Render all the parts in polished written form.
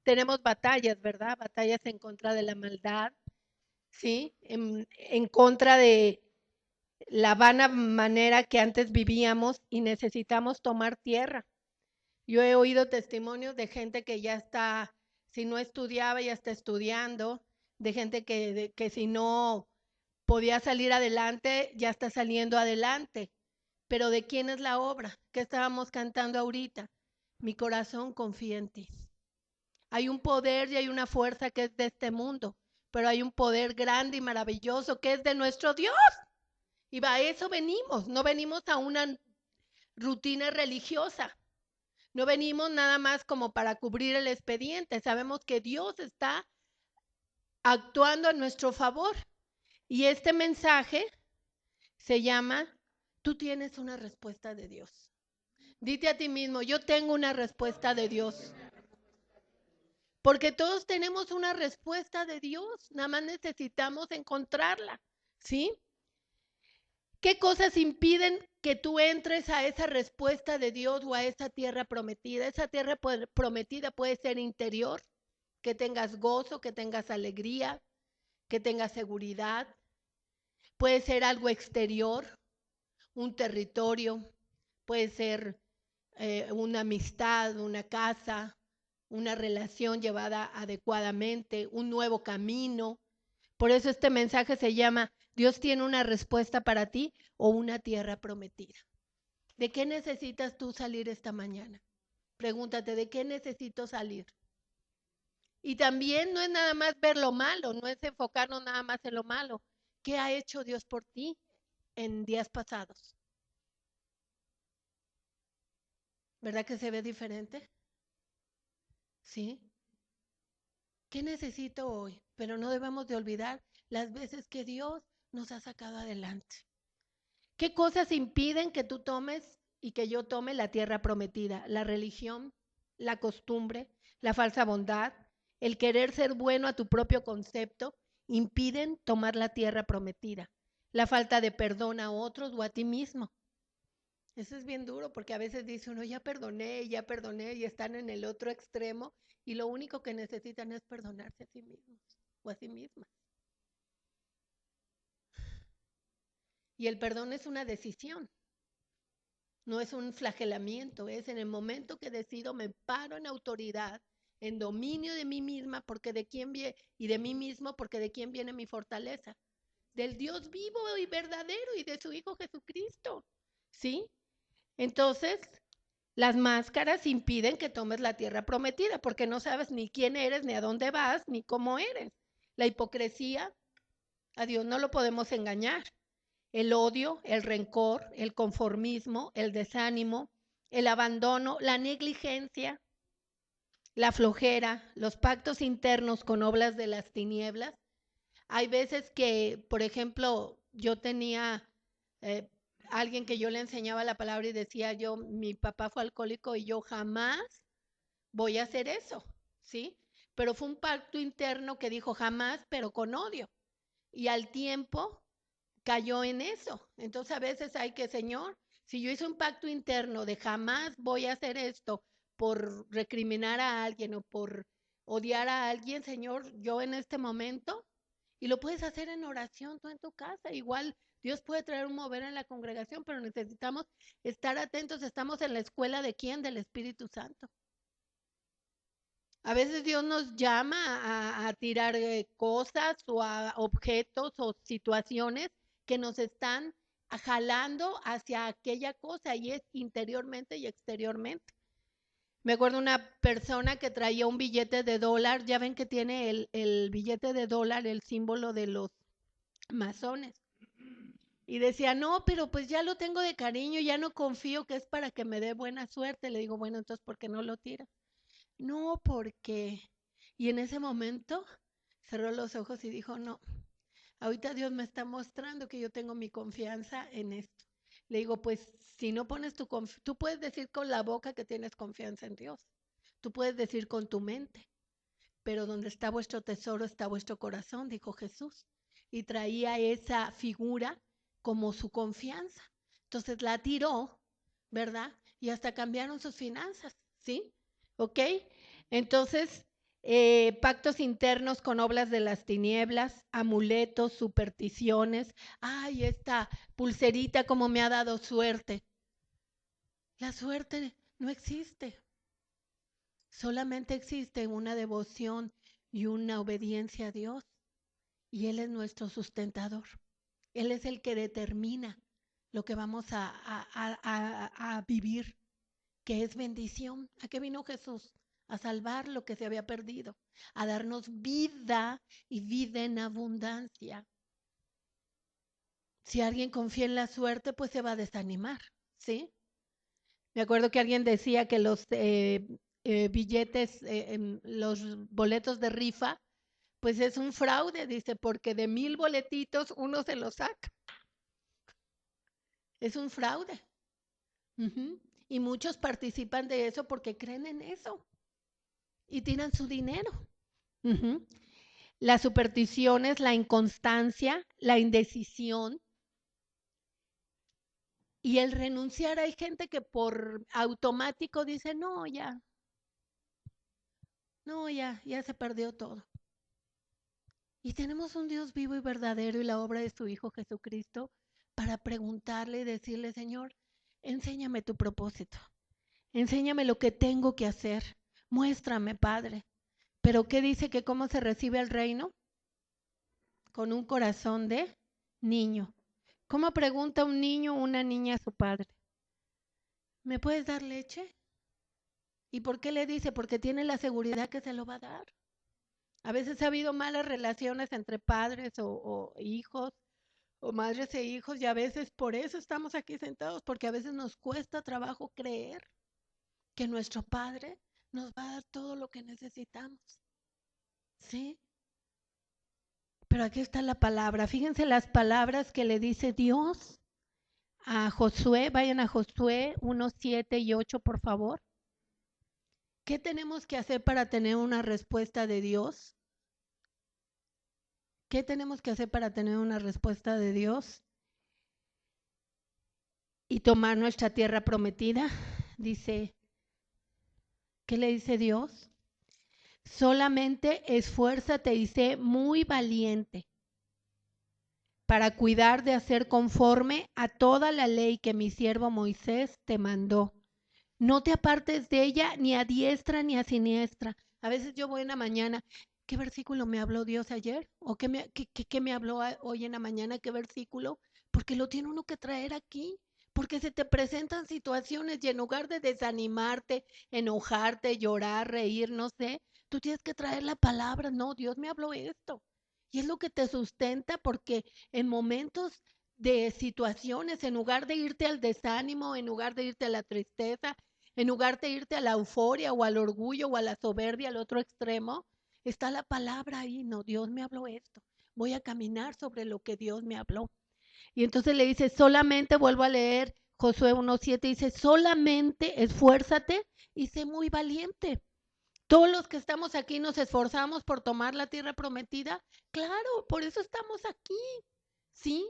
tenemos batallas, ¿verdad? Batallas en contra de la maldad, ¿sí? En contra de la vana manera que antes vivíamos y necesitamos tomar tierra. Yo he oído testimonios de gente que ya está, si no estudiaba, ya está estudiando, de gente que si no podía salir adelante, ya está saliendo adelante. Pero ¿de quién es la obra? ¿Qué estábamos cantando ahorita? Mi corazón confía en ti. Hay un poder y hay una fuerza que es de este mundo, pero hay un poder grande y maravilloso que es de nuestro Dios. Y a eso venimos, no venimos a una rutina religiosa, no venimos nada más como para cubrir el expediente, sabemos que Dios está actuando a nuestro favor. Y este mensaje se llama, tú tienes una respuesta de Dios. Dite a ti mismo, yo tengo una respuesta de Dios. Porque todos tenemos una respuesta de Dios, nada más necesitamos encontrarla, ¿sí? ¿Qué cosas impiden que tú entres a esa respuesta de Dios o a esa tierra prometida? Esa tierra prometida puede ser interior, que tengas gozo, que tengas alegría, que tengas seguridad. Puede ser algo exterior, un territorio, puede ser una amistad, una casa, una relación llevada adecuadamente, un nuevo camino. Por eso este mensaje se llama, Dios tiene una respuesta para ti o una tierra prometida. ¿De qué necesitas tú salir esta mañana? Pregúntate, ¿de qué necesito salir? Y también no es nada más ver lo malo, no es enfocarnos nada más en lo malo. ¿Qué ha hecho Dios por ti en días pasados? ¿Verdad que se ve diferente? ¿Sí? ¿Qué necesito hoy? Pero no debemos de olvidar las veces que Dios nos ha sacado adelante. ¿Qué cosas impiden que tú tomes y que yo tome la tierra prometida? La religión, la costumbre, la falsa bondad, el querer ser bueno a tu propio concepto, impiden tomar la tierra prometida. La falta de perdón a otros o a ti mismo. Eso es bien duro porque a veces dice uno, ya perdoné y están en el otro extremo y lo único que necesitan es perdonarse a sí mismos o a sí mismas. Y el perdón es una decisión, no es un flagelamiento, es en el momento que decido me paro en autoridad, en dominio de mí misma, porque de quién viene, y de mí mismo, porque de quién viene mi fortaleza, del Dios vivo y verdadero y de su Hijo Jesucristo, ¿sí? Entonces, las máscaras impiden que tomes la tierra prometida, porque no sabes ni quién eres, ni a dónde vas, ni cómo eres. La hipocresía, a Dios no lo podemos engañar. El odio, el rencor, el conformismo, el desánimo, el abandono, la negligencia, la flojera, los pactos internos con obras de las tinieblas. Hay veces que, por ejemplo, yo tenía eh, alguien que yo le enseñaba la palabra y decía yo, mi papá fue alcohólico y yo jamás voy a hacer eso, ¿sí? Pero fue un pacto interno que dijo jamás, pero con odio. Y al tiempo cayó en eso. Entonces a veces hay que, Señor, si yo hice un pacto interno de jamás voy a hacer esto por recriminar a alguien o por odiar a alguien, Señor, yo en este momento, y lo puedes hacer en oración tú en tu casa, igual Dios puede traer un mover en la congregación, pero necesitamos estar atentos, estamos en la escuela de quién, del Espíritu Santo. A veces Dios nos llama a tirar cosas o a objetos o situaciones que nos están jalando hacia aquella cosa y es interiormente y exteriormente. Me acuerdo una persona que traía un billete de dólar, ya ven que tiene el billete de dólar, el símbolo de los masones. Y decía, no, pero pues ya lo tengo de cariño, ya no confío que es para que me dé buena suerte. Le digo, bueno, entonces, ¿por qué no lo tiras? No, porque... Y en ese momento cerró los ojos y dijo, no, ahorita Dios me está mostrando que yo tengo mi confianza en esto. Le digo, pues si no pones tu confianza, tú puedes decir con la boca que tienes confianza en Dios. Tú puedes decir con tu mente, pero donde está vuestro tesoro está vuestro corazón, dijo Jesús. Y traía esa figura como su confianza. Entonces la tiró, ¿verdad? Y hasta cambiaron sus finanzas, ¿sí? ¿Ok? Entonces, pactos internos con obras de las tinieblas, amuletos, supersticiones. Ay, esta pulserita como me ha dado suerte. La suerte no existe. Solamente existe una devoción y una obediencia a Dios. Y Él es nuestro sustentador. Él es el que determina lo que vamos a vivir, que es bendición. ¿A qué vino Jesús? A salvar lo que se había perdido, a darnos vida y vida en abundancia. Si alguien confía en la suerte, pues se va a desanimar, ¿sí? Me acuerdo que alguien decía que los billetes, los boletos de rifa, pues es un fraude, dice, porque de 1000 boletitos uno se los saca. Es un fraude. Uh-huh. Y muchos participan de eso porque creen en eso y tiran su dinero. Uh-huh. Las supersticiones, la inconstancia, la indecisión y el renunciar. Hay gente que por automático dice, no, ya se perdió todo. Y tenemos un Dios vivo y verdadero y la obra de su Hijo Jesucristo para preguntarle y decirle, Señor, enséñame tu propósito, enséñame lo que tengo que hacer, muéstrame, Padre. Pero ¿qué dice que cómo se recibe el reino? Con un corazón de niño. ¿Cómo pregunta un niño o una niña a su padre? ¿Me puedes dar leche? ¿Y por qué le dice? Porque tiene la seguridad que se lo va a dar. A veces ha habido malas relaciones entre padres o hijos, o madres e hijos, y a veces por eso estamos aquí sentados, porque a veces nos cuesta trabajo creer que nuestro Padre nos va a dar todo lo que necesitamos. ¿Sí? Pero aquí está la palabra. Fíjense las palabras que le dice Dios a Josué. Vayan a Josué 1, 7 y 8, por favor. ¿Qué tenemos que hacer para tener una respuesta de Dios? ¿Qué tenemos que hacer para tener una respuesta de Dios y tomar nuestra tierra prometida? Dice, ¿qué le dice Dios? Solamente esfuérzate y sé muy valiente para cuidar de hacer conforme a toda la ley que mi siervo Moisés te mandó. No te apartes de ella ni a diestra ni a siniestra. A veces yo voy en la mañana, ¿qué versículo me habló Dios ayer? ¿O qué me habló hoy en la mañana? ¿Qué versículo? Porque lo tiene uno que traer aquí. Porque se te presentan situaciones y en lugar de desanimarte, enojarte, llorar, reír, no sé, tú tienes que traer la palabra. No, Dios me habló esto. Y es lo que te sustenta porque en momentos de situaciones, en lugar de irte al desánimo, en lugar de irte a la tristeza, en lugar de irte a la euforia o al orgullo o a la soberbia, al otro extremo, está la palabra ahí. No, Dios me habló esto. Voy a caminar sobre lo que Dios me habló. Y entonces le dice, solamente, vuelvo a leer Josué 1:7, dice, solamente esfuérzate y sé muy valiente. Todos los que estamos aquí nos esforzamos por tomar la tierra prometida. Claro, por eso estamos aquí. ¿Sí?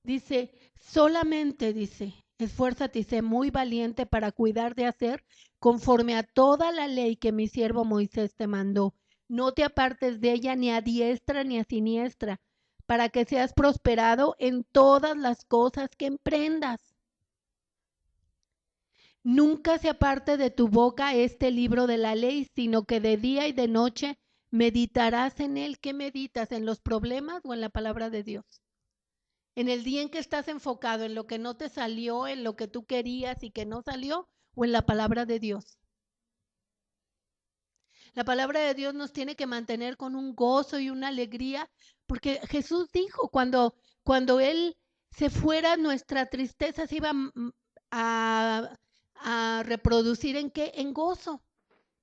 Dice, solamente, dice, esfuérzate y sé muy valiente para cuidar de hacer conforme a toda la ley que mi siervo Moisés te mandó. No te apartes de ella ni a diestra ni a siniestra, para que seas prosperado en todas las cosas que emprendas. Nunca se aparte de tu boca este libro de la ley, sino que de día y de noche meditarás en él. ¿Qué meditas? ¿En los problemas o en la palabra de Dios? En el día en que estás enfocado en lo que no te salió, en lo que tú querías y que no salió, o en la palabra de Dios. La palabra de Dios nos tiene que mantener con un gozo y una alegría, porque Jesús dijo, cuando Él se fuera, nuestra tristeza se iba a reproducir ¿en qué? En gozo,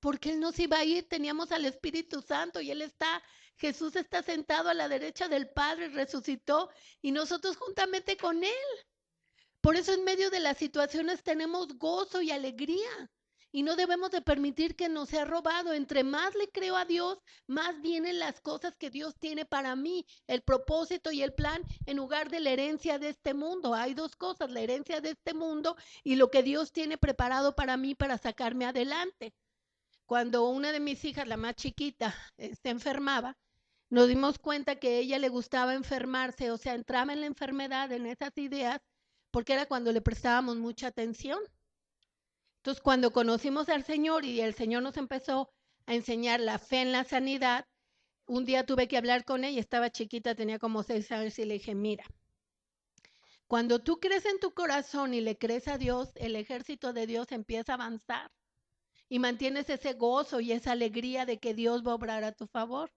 porque Él nos iba a ir, teníamos al Espíritu Santo y Jesús está sentado a la derecha del Padre, resucitó y nosotros juntamente con Él. Por eso en medio de las situaciones tenemos gozo y alegría y no debemos de permitir que nos sea robado. Entre más le creo a Dios, más vienen las cosas que Dios tiene para mí, el propósito y el plan en lugar de la herencia de este mundo. Hay dos cosas, la herencia de este mundo y lo que Dios tiene preparado para mí para sacarme adelante. cuando una de mis hijas, la más chiquita, se enfermaba, nos dimos cuenta que a ella le gustaba enfermarse, o sea, entraba en la enfermedad, en esas ideas, porque era cuando le prestábamos mucha atención. Entonces, cuando conocimos al Señor y el Señor nos empezó a enseñar la fe en la sanidad, un día tuve que hablar con ella, estaba chiquita, tenía como 6 años, y le dije, mira, cuando tú crees en tu corazón y le crees a Dios, el ejército de Dios empieza a avanzar y mantienes ese gozo y esa alegría de que Dios va a obrar a tu favor.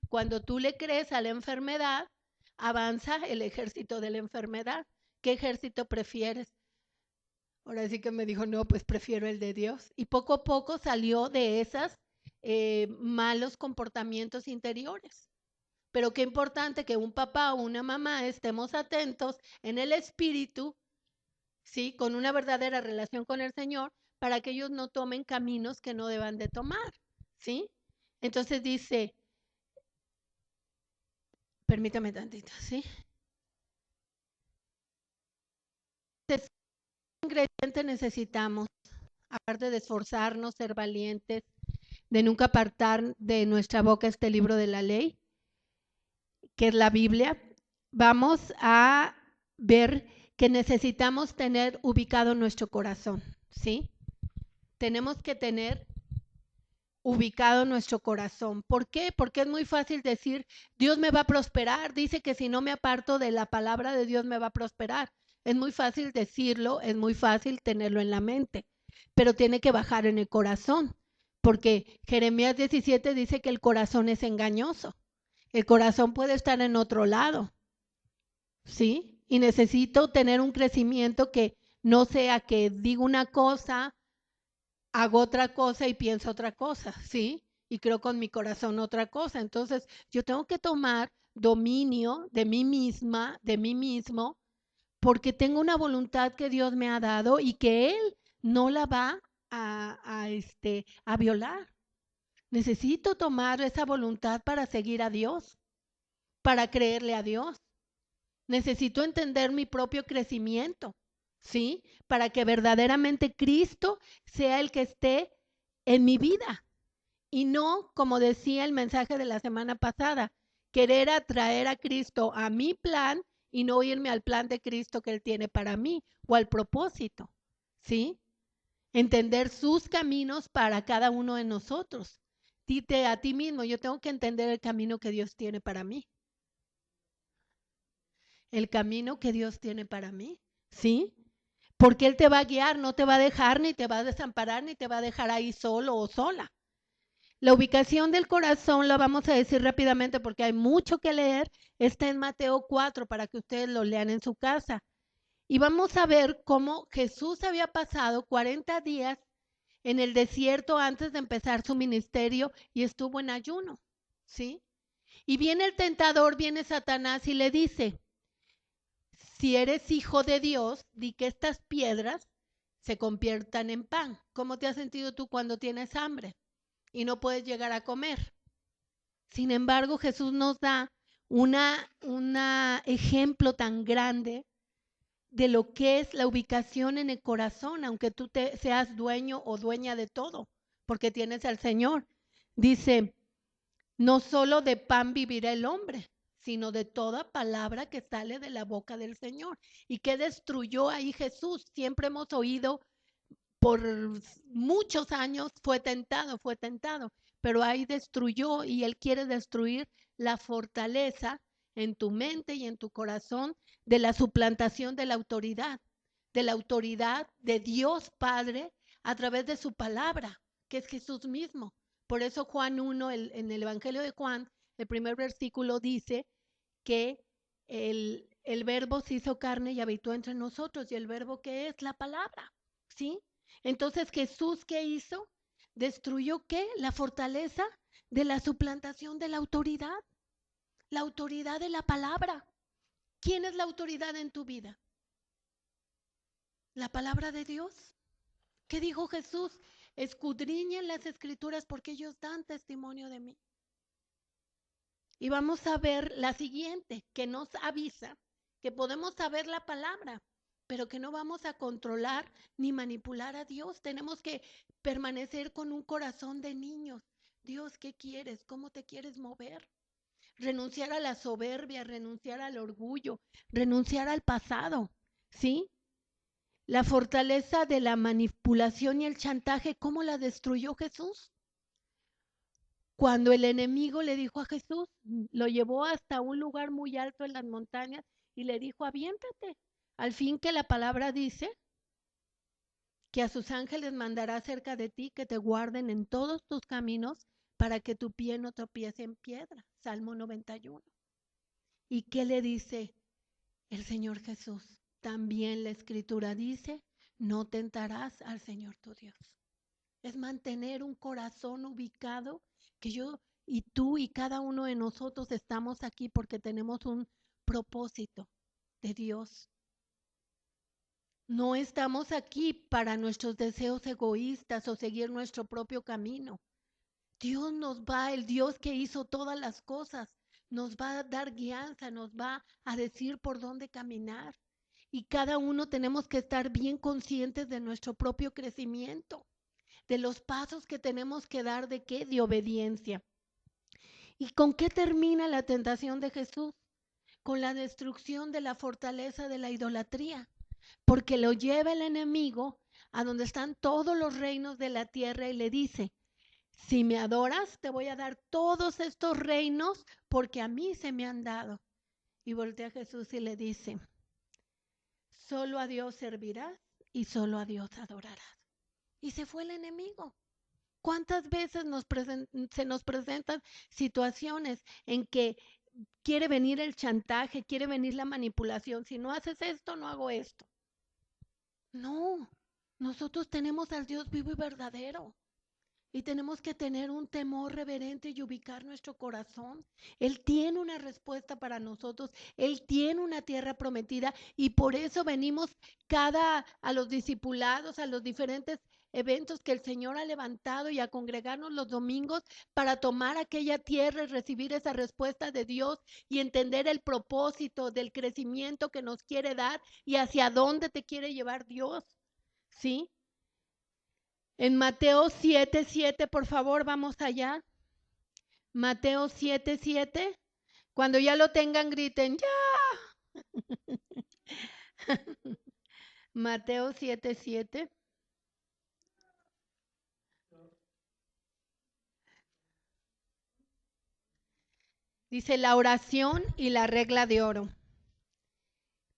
Cuando tú le crees a la enfermedad, avanza el ejército de la enfermedad. ¿Qué ejército prefieres? Ahora sí que me dijo, no, pues prefiero el de Dios. Y poco a poco salió de esos malos comportamientos interiores. Pero qué importante que un papá o una mamá estemos atentos en el espíritu, ¿sí? Con una verdadera relación con el Señor, para que ellos no tomen caminos que no deban de tomar, ¿sí? Entonces dice, permítame tantito, ¿sí? ¿Qué ingrediente necesitamos? Aparte de esforzarnos, ser valientes, de nunca apartar de nuestra boca este libro de la ley, que es la Biblia, vamos a ver que necesitamos tener ubicado nuestro corazón, ¿sí? Tenemos que tener ubicado nuestro corazón. ¿Por qué? Porque es muy fácil decir, Dios me va a prosperar. Dice que si no me aparto de la palabra de Dios me va a prosperar. Es muy fácil decirlo, es muy fácil tenerlo en la mente, pero tiene que bajar en el corazón, porque Jeremías 17 dice que el corazón es engañoso. El corazón puede estar en otro lado, ¿sí? Y necesito tener un crecimiento que no sea que digo una cosa, hago otra cosa y pienso otra cosa, ¿sí? Y creo con mi corazón otra cosa. Entonces, yo tengo que tomar dominio de mí misma, de mí mismo, porque tengo una voluntad que Dios me ha dado y que Él no la va a violar. Necesito tomar esa voluntad para seguir a Dios, para creerle a Dios. Necesito entender mi propio crecimiento, ¿sí? Para que verdaderamente Cristo sea el que esté en mi vida y no, como decía el mensaje de la semana pasada, querer atraer a Cristo a mi plan y no irme al plan de Cristo que Él tiene para mí o al propósito, ¿sí? Entender sus caminos para cada uno de nosotros. Dite a ti mismo, yo tengo que entender el camino que Dios tiene para mí. El camino que Dios tiene para mí, ¿sí? Porque Él te va a guiar, no te va a dejar, ni te va a desamparar, ni te va a dejar ahí solo o sola. La ubicación del corazón, la vamos a decir rápidamente porque hay mucho que leer, está en Mateo 4 para que ustedes lo lean en su casa. Y vamos a ver cómo Jesús había pasado 40 días en el desierto antes de empezar su ministerio y estuvo en ayuno, ¿sí? Y viene el tentador, viene Satanás y le dice, si eres hijo de Dios, di que estas piedras se conviertan en pan. ¿Cómo te has sentido tú cuando tienes hambre y no puedes llegar a comer? Sin embargo, Jesús nos da un ejemplo tan grande de lo que es la ubicación en el corazón, aunque tú seas dueño o dueña de todo, porque tienes al Señor. Dice, no solo de pan vivirá el hombre, sino de toda palabra que sale de la boca del Señor. ¿Y qué destruyó ahí Jesús? Siempre hemos oído por muchos años, fue tentado, pero ahí destruyó y Él quiere destruir la fortaleza en tu mente y en tu corazón de la suplantación de la autoridad de Dios Padre a través de su palabra, que es Jesús mismo. Por eso Juan 1, en el Evangelio de Juan, el primer versículo dice que el verbo se hizo carne y habitó entre nosotros, y el verbo que es la palabra, ¿sí? Entonces Jesús, ¿qué hizo? ¿Destruyó qué? La fortaleza de la suplantación de la autoridad de la palabra. ¿Quién es la autoridad en tu vida? La palabra de Dios. ¿Qué dijo Jesús? Escudriñen las escrituras porque ellos dan testimonio de mí. Y vamos a ver la siguiente, que nos avisa que podemos saber la palabra, pero que no vamos a controlar ni manipular a Dios. Tenemos que permanecer con un corazón de niños. Dios, ¿qué quieres? ¿Cómo te quieres mover? Renunciar a la soberbia, renunciar al orgullo, renunciar al pasado, ¿sí? La fortaleza de la manipulación y el chantaje, ¿cómo la destruyó Jesús? Cuando el enemigo le dijo a Jesús, lo llevó hasta un lugar muy alto en las montañas y le dijo, aviéntate. Al fin que la palabra dice que a sus ángeles mandará cerca de ti que te guarden en todos tus caminos para que tu pie no tropiece en piedra. Salmo 91. ¿Y qué le dice el Señor Jesús? También la Escritura dice, no tentarás al Señor tu Dios. Es mantener un corazón ubicado, que yo y tú y cada uno de nosotros estamos aquí porque tenemos un propósito de Dios. No estamos aquí para nuestros deseos egoístas o seguir nuestro propio camino. Dios nos va, el Dios que hizo todas las cosas, nos va a dar guianza, nos va a decir por dónde caminar. Y cada uno tenemos que estar bien conscientes de nuestro propio crecimiento, de los pasos que tenemos que dar, ¿de qué? De obediencia. ¿Y con qué termina la tentación de Jesús? Con la destrucción de la fortaleza de la idolatría, porque lo lleva el enemigo a donde están todos los reinos de la tierra y le dice, si me adoras, te voy a dar todos estos reinos porque a mí se me han dado. Y voltea a Jesús y le dice, solo a Dios servirás y solo a Dios adorarás. Y se fue el enemigo. ¿Cuántas veces se nos presentan situaciones en que quiere venir el chantaje, quiere venir la manipulación? Si no haces esto, no hago esto. No, nosotros tenemos al Dios vivo y verdadero. Y tenemos que tener un temor reverente y ubicar nuestro corazón. Él tiene una respuesta para nosotros. Él tiene una tierra prometida y por eso venimos a los discipulados, a los diferentes eventos que el Señor ha levantado y a congregarnos los domingos para tomar aquella tierra y recibir esa respuesta de Dios y entender el propósito del crecimiento que nos quiere dar y hacia dónde te quiere llevar Dios. ¿Sí? En Mateo 7:7, por favor, vamos allá. Mateo 7:7. Cuando ya lo tengan, griten, ¡ya! Mateo 7:7. Dice la oración y la regla de oro.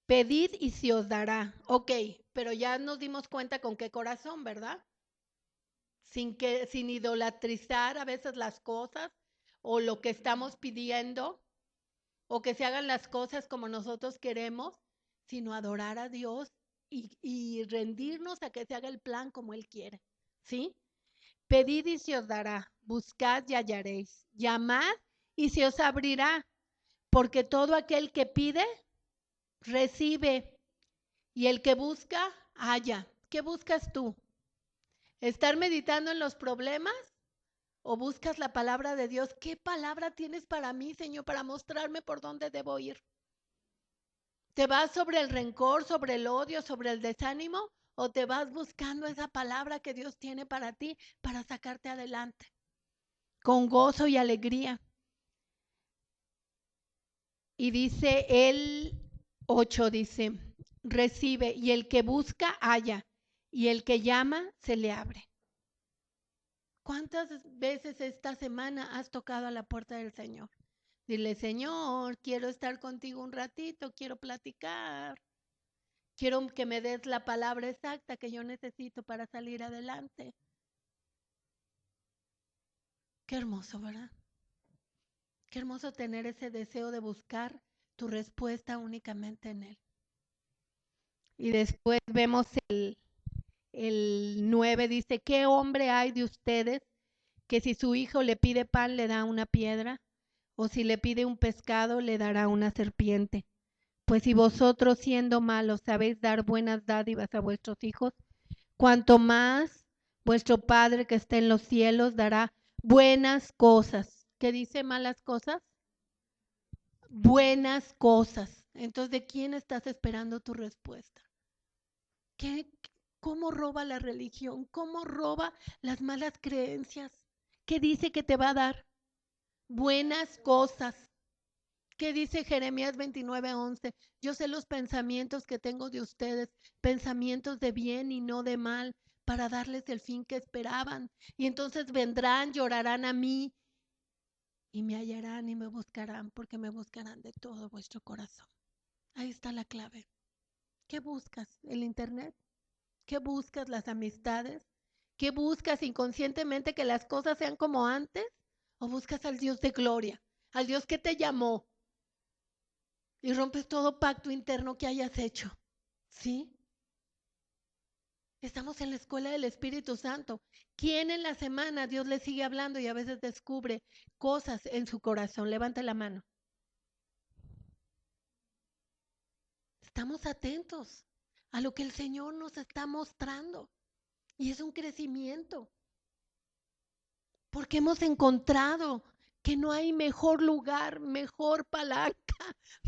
Pedid y se os dará. Ok, pero ya nos dimos cuenta con qué corazón, ¿verdad? Sin idolatrizar a veces las cosas o lo que estamos pidiendo, o que se hagan las cosas como nosotros queremos, sino adorar a Dios y rendirnos a que se haga el plan como Él quiere, ¿sí? Pedid y se os dará, buscad y hallaréis, llamad y se os abrirá, porque todo aquel que pide, recibe, y el que busca, halla. ¿Qué buscas tú? ¿Estar meditando en los problemas? ¿O buscas la palabra de Dios? ¿Qué palabra tienes para mí, Señor, para mostrarme por dónde debo ir? ¿Te vas sobre el rencor, sobre el odio, sobre el desánimo? ¿O te vas buscando esa palabra que Dios tiene para ti para sacarte adelante? Con gozo y alegría. Y dice el 8, dice, recibe y el que busca, halla. Y el que llama, se le abre. ¿Cuántas veces esta semana has tocado a la puerta del Señor? Dile, Señor, quiero estar contigo un ratito, quiero platicar. Quiero que me des la palabra exacta que yo necesito para salir adelante. Qué hermoso, ¿verdad? Qué hermoso tener ese deseo de buscar tu respuesta únicamente en Él. Y después vemos el 9, dice, ¿qué hombre hay de ustedes que si su hijo le pide pan le da una piedra? ¿O si le pide un pescado le dará una serpiente? Pues si vosotros siendo malos sabéis dar buenas dádivas a vuestros hijos, cuanto más vuestro Padre que está en los cielos dará buenas cosas. ¿Qué dice malas cosas? Buenas cosas. Entonces, ¿de quién estás esperando tu respuesta? ¿Qué, ¿Cómo roba la religión? ¿Cómo roba las malas creencias? ¿Qué dice que te va a dar? Buenas cosas. ¿Qué dice Jeremías 29:11? Yo sé los pensamientos que tengo de ustedes, pensamientos de bien y no de mal, para darles el fin que esperaban. Y entonces vendrán, llorarán a mí y me hallarán y me buscarán, porque me buscarán de todo vuestro corazón. Ahí está la clave. ¿Qué buscas? ¿El internet? ¿Qué buscas? ¿Las amistades? ¿Qué buscas inconscientemente, que las cosas sean como antes? ¿O buscas al Dios de gloria, al Dios que te llamó y rompes todo pacto interno que hayas hecho? ¿Sí? Estamos en la escuela del Espíritu Santo. ¿Quién en la semana Dios le sigue hablando y a veces descubre cosas en su corazón? Levanta la mano. Estamos atentos a lo que el Señor nos está mostrando. Y es un crecimiento. Porque hemos encontrado que no hay mejor lugar, mejor palanca,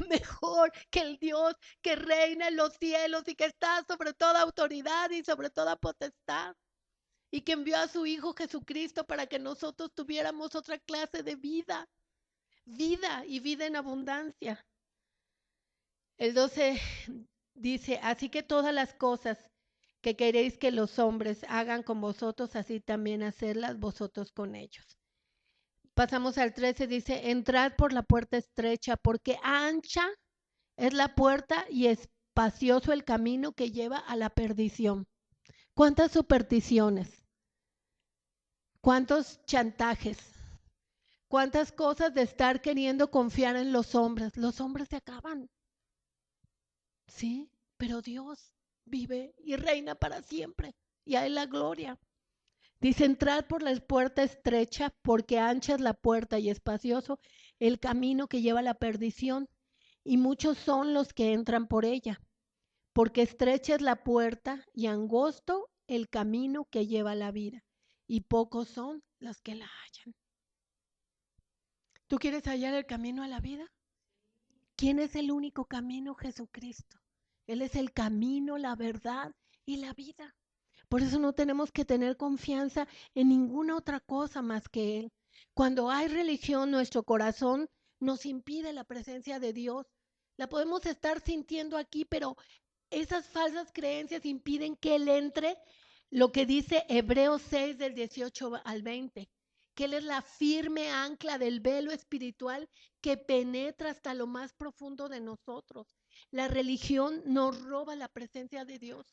mejor que el Dios que reina en los cielos y que está sobre toda autoridad y sobre toda potestad. Y que envió a su Hijo Jesucristo para que nosotros tuviéramos otra clase de vida. Vida y vida en abundancia. El 12 dice, así que todas las cosas que queréis que los hombres hagan con vosotros, así también hacerlas vosotros con ellos. Pasamos al 13, dice, entrad por la puerta estrecha, porque ancha es la puerta y espacioso el camino que lleva a la perdición. ¿Cuántas supersticiones? ¿Cuántos chantajes? ¿Cuántas cosas de estar queriendo confiar en los hombres? Los hombres se acaban, ¿sí? Pero Dios vive y reina para siempre y a Él la gloria. Dice, entrad por la puerta estrecha, porque ancha es la puerta y espacioso el camino que lleva a la perdición, y muchos son los que entran por ella, porque estrecha es la puerta y angosto el camino que lleva a la vida, y pocos son los que la hallan. ¿Tú quieres hallar el camino a la vida? ¿Quién es el único camino? Jesucristo. Él es el camino, la verdad y la vida. Por eso no tenemos que tener confianza en ninguna otra cosa más que Él. Cuando hay religión, nuestro corazón nos impide la presencia de Dios. La podemos estar sintiendo aquí, pero esas falsas creencias impiden que Él entre. Lo que dice Hebreos 6 del 18 al 20, que Él es la firme ancla del velo espiritual que penetra hasta lo más profundo de nosotros. La religión nos roba la presencia de Dios.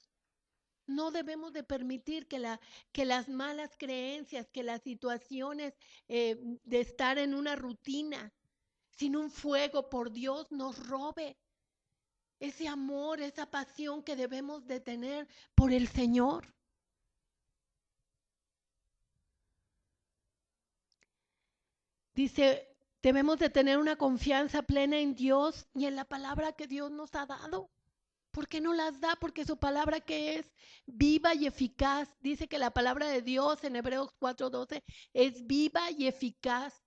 No debemos de permitir que las malas creencias, que las situaciones de estar en una rutina, sin un fuego por Dios, nos robe ese amor, esa pasión que debemos de tener por el Señor. Dice, debemos de tener una confianza plena en Dios y en la palabra que Dios nos ha dado. ¿Por qué no las da? Porque su palabra, que es viva y eficaz. Dice que la palabra de Dios en Hebreos 4:12 es viva y eficaz.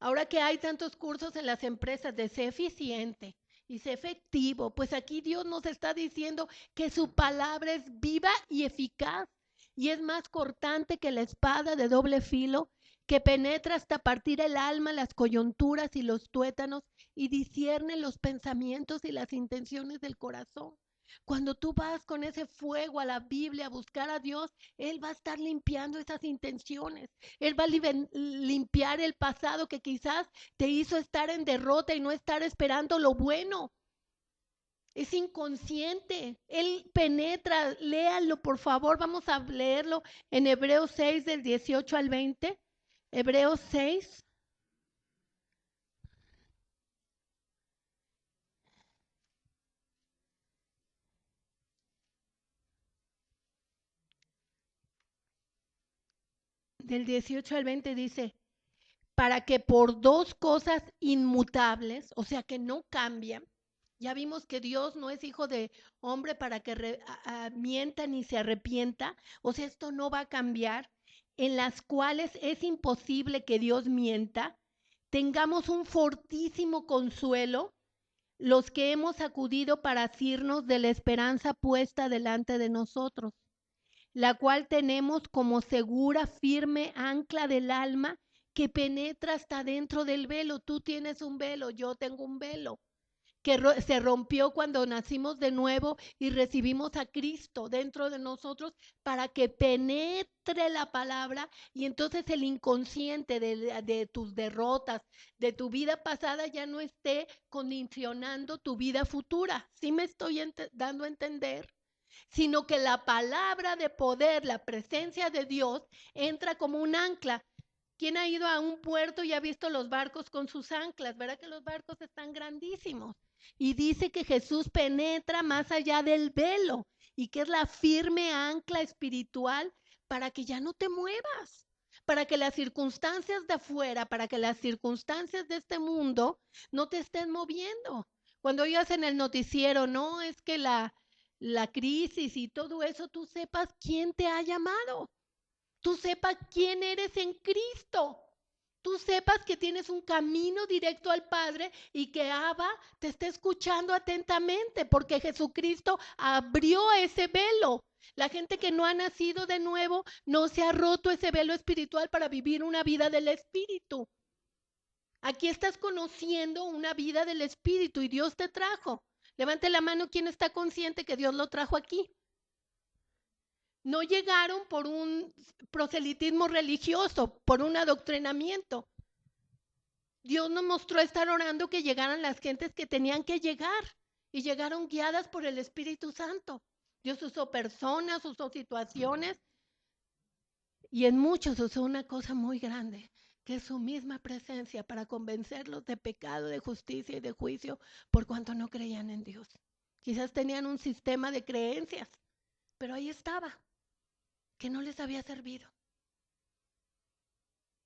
Ahora que hay tantos cursos en las empresas de ser eficiente y ser efectivo, pues aquí Dios nos está diciendo que su palabra es viva y eficaz y es más cortante que la espada de doble filo, que penetra hasta partir el alma, las coyunturas y los tuétanos, y discierne los pensamientos y las intenciones del corazón. Cuando tú vas con ese fuego a la Biblia a buscar a Dios, Él va a estar limpiando esas intenciones. Él va a limpiar el pasado que quizás te hizo estar en derrota y no estar esperando lo bueno. Es inconsciente. Él penetra. Léalo, por favor. Vamos a leerlo en Hebreos 6 del 18 al 20. Hebreos 6. Del 18 al 20 dice, para que por dos cosas inmutables, o sea que no cambian. Ya vimos que Dios no es hijo de hombre para que mienta ni se arrepienta. O sea, esto no va a cambiar. En las cuales es imposible que Dios mienta. Tengamos un fortísimo consuelo. los que hemos acudido para asirnos de la esperanza puesta delante de nosotros, la cual tenemos como segura, firme ancla del alma que penetra hasta dentro del velo. Tú tienes un velo, yo tengo un velo que se rompió cuando nacimos de nuevo y recibimos a Cristo dentro de nosotros para que penetre la palabra y entonces el inconsciente de tus derrotas, de tu vida pasada ya no esté condicionando tu vida futura. ¿Sí me estoy dando a entender? Sino que la palabra de poder, la presencia de Dios, entra como un ancla. ¿Quién ha ido a un puerto y ha visto los barcos con sus anclas? ¿Verdad que los barcos están grandísimos? Y dice que Jesús penetra más allá del velo y que es la firme ancla espiritual para que ya no te muevas, para que las circunstancias de afuera, para que las circunstancias de este mundo no te estén moviendo. Cuando oigas en el noticiero, no, es que la crisis y todo eso, tú sepas quién te ha llamado. Tú sepas quién eres en Cristo. Tú sepas que tienes un camino directo al Padre y que Abba te está escuchando atentamente porque Jesucristo abrió ese velo. La gente que no ha nacido de nuevo no se ha roto ese velo espiritual para vivir una vida del Espíritu. Aquí estás conociendo una vida del Espíritu y Dios te trajo. Levante la mano quien está consciente que Dios lo trajo aquí. No llegaron por un proselitismo religioso, por un adoctrinamiento. Dios nos mostró estar orando que llegaran las gentes que tenían que llegar y llegaron guiadas por el Espíritu Santo. Dios usó personas, usó situaciones y en muchos usó una cosa muy grande, que es su misma presencia para convencerlos de pecado, de justicia y de juicio por cuanto no creían en Dios. Quizás tenían un sistema de creencias, pero ahí estaba, que no les había servido.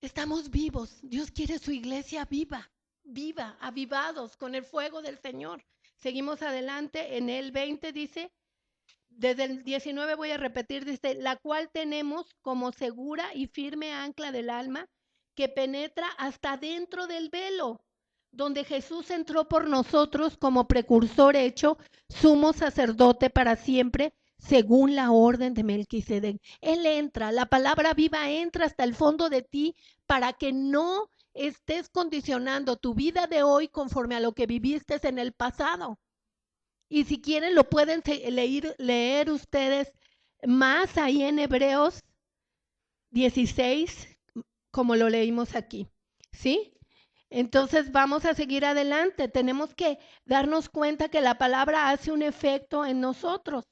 Estamos vivos. Dios quiere su iglesia viva, viva, avivados con el fuego del Señor. Seguimos adelante. En el 20 dice, desde el 19 voy a repetir, dice, la cual tenemos como segura y firme ancla del alma que penetra hasta dentro del velo, donde Jesús entró por nosotros como precursor hecho, sumo sacerdote para siempre, según la orden de Melquisedec. Él entra, la palabra viva entra hasta el fondo de ti para que no estés condicionando tu vida de hoy conforme a lo que viviste en el pasado. Y si quieren lo pueden leer ustedes más ahí en Hebreos 16, como lo leímos aquí, ¿sí? Entonces vamos a seguir adelante. Tenemos que darnos cuenta que la palabra hace un efecto en nosotros.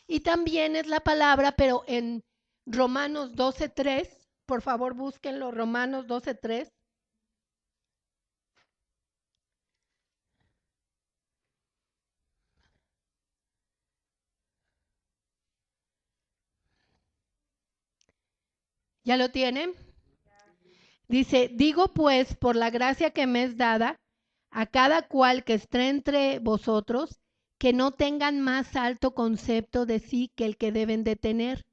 Y también es la palabra, pero en Romanos 12:3, por favor búsquenlo, Romanos 12:3. ¿Ya lo tienen? Dice, digo pues, por la gracia que me es dada, a cada cual que esté entre vosotros, que no tengan más alto concepto de sí que el que deben de tener,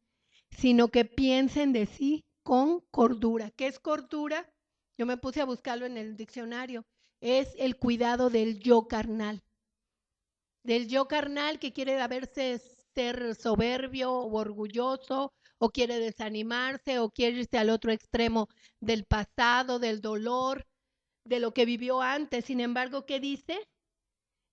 sino que piensen de sí con cordura. ¿Qué es cordura? Yo me puse a buscarlo en el diccionario. Es el cuidado del yo carnal. Del yo carnal que quiere ser soberbio o orgulloso, o quiere desanimarse, o quiere irse al otro extremo del pasado, del dolor, de lo que vivió antes. Sin embargo, ¿qué dice?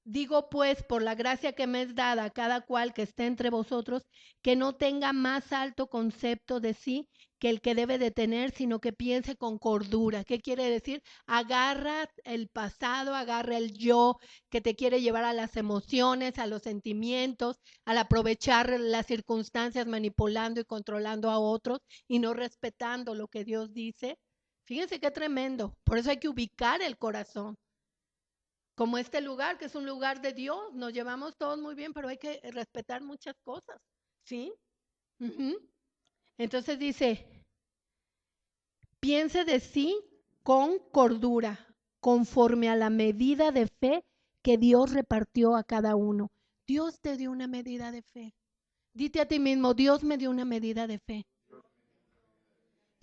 Digo pues, por la gracia que me es dada a cada cual que esté entre vosotros, que no tenga más alto concepto de sí que el que debe de tener, sino que piense con cordura. ¿Qué quiere decir? Agarra el pasado, agarra el yo que te quiere llevar a las emociones, a los sentimientos, al aprovechar las circunstancias, manipulando y controlando a otros y no respetando lo que Dios dice. Fíjense qué tremendo. Por eso hay que ubicar el corazón. Como este lugar, que es un lugar de Dios, nos llevamos todos muy bien, pero hay que respetar muchas cosas, ¿sí? Entonces dice, piense de sí con cordura, conforme a la medida de fe que Dios repartió a cada uno. Dios te dio una medida de fe. Dite a ti mismo, Dios me dio una medida de fe.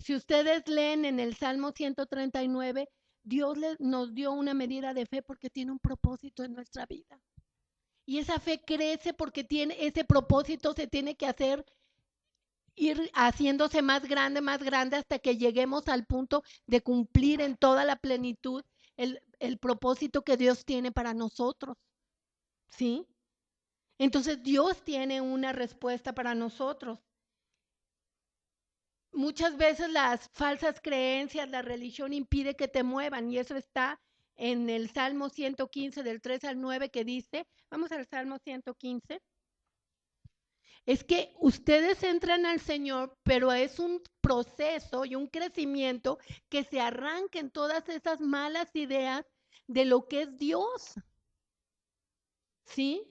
Si ustedes leen en el Salmo 139, Dios nos dio una medida de fe porque tiene un propósito en nuestra vida. Y esa fe crece porque tiene ese propósito, se tiene que hacer, ir haciéndose más grande hasta que lleguemos al punto de cumplir en toda la plenitud el propósito que Dios tiene para nosotros. ¿Sí? Entonces Dios tiene una respuesta para nosotros. Muchas veces las falsas creencias, la religión impide que te muevan, y eso está en el Salmo 115 del 3 al 9 que dice, vamos al Salmo 115, es que ustedes entran al Señor, pero es un proceso y un crecimiento que se arranquen todas esas malas ideas de lo que es Dios. ¿Sí?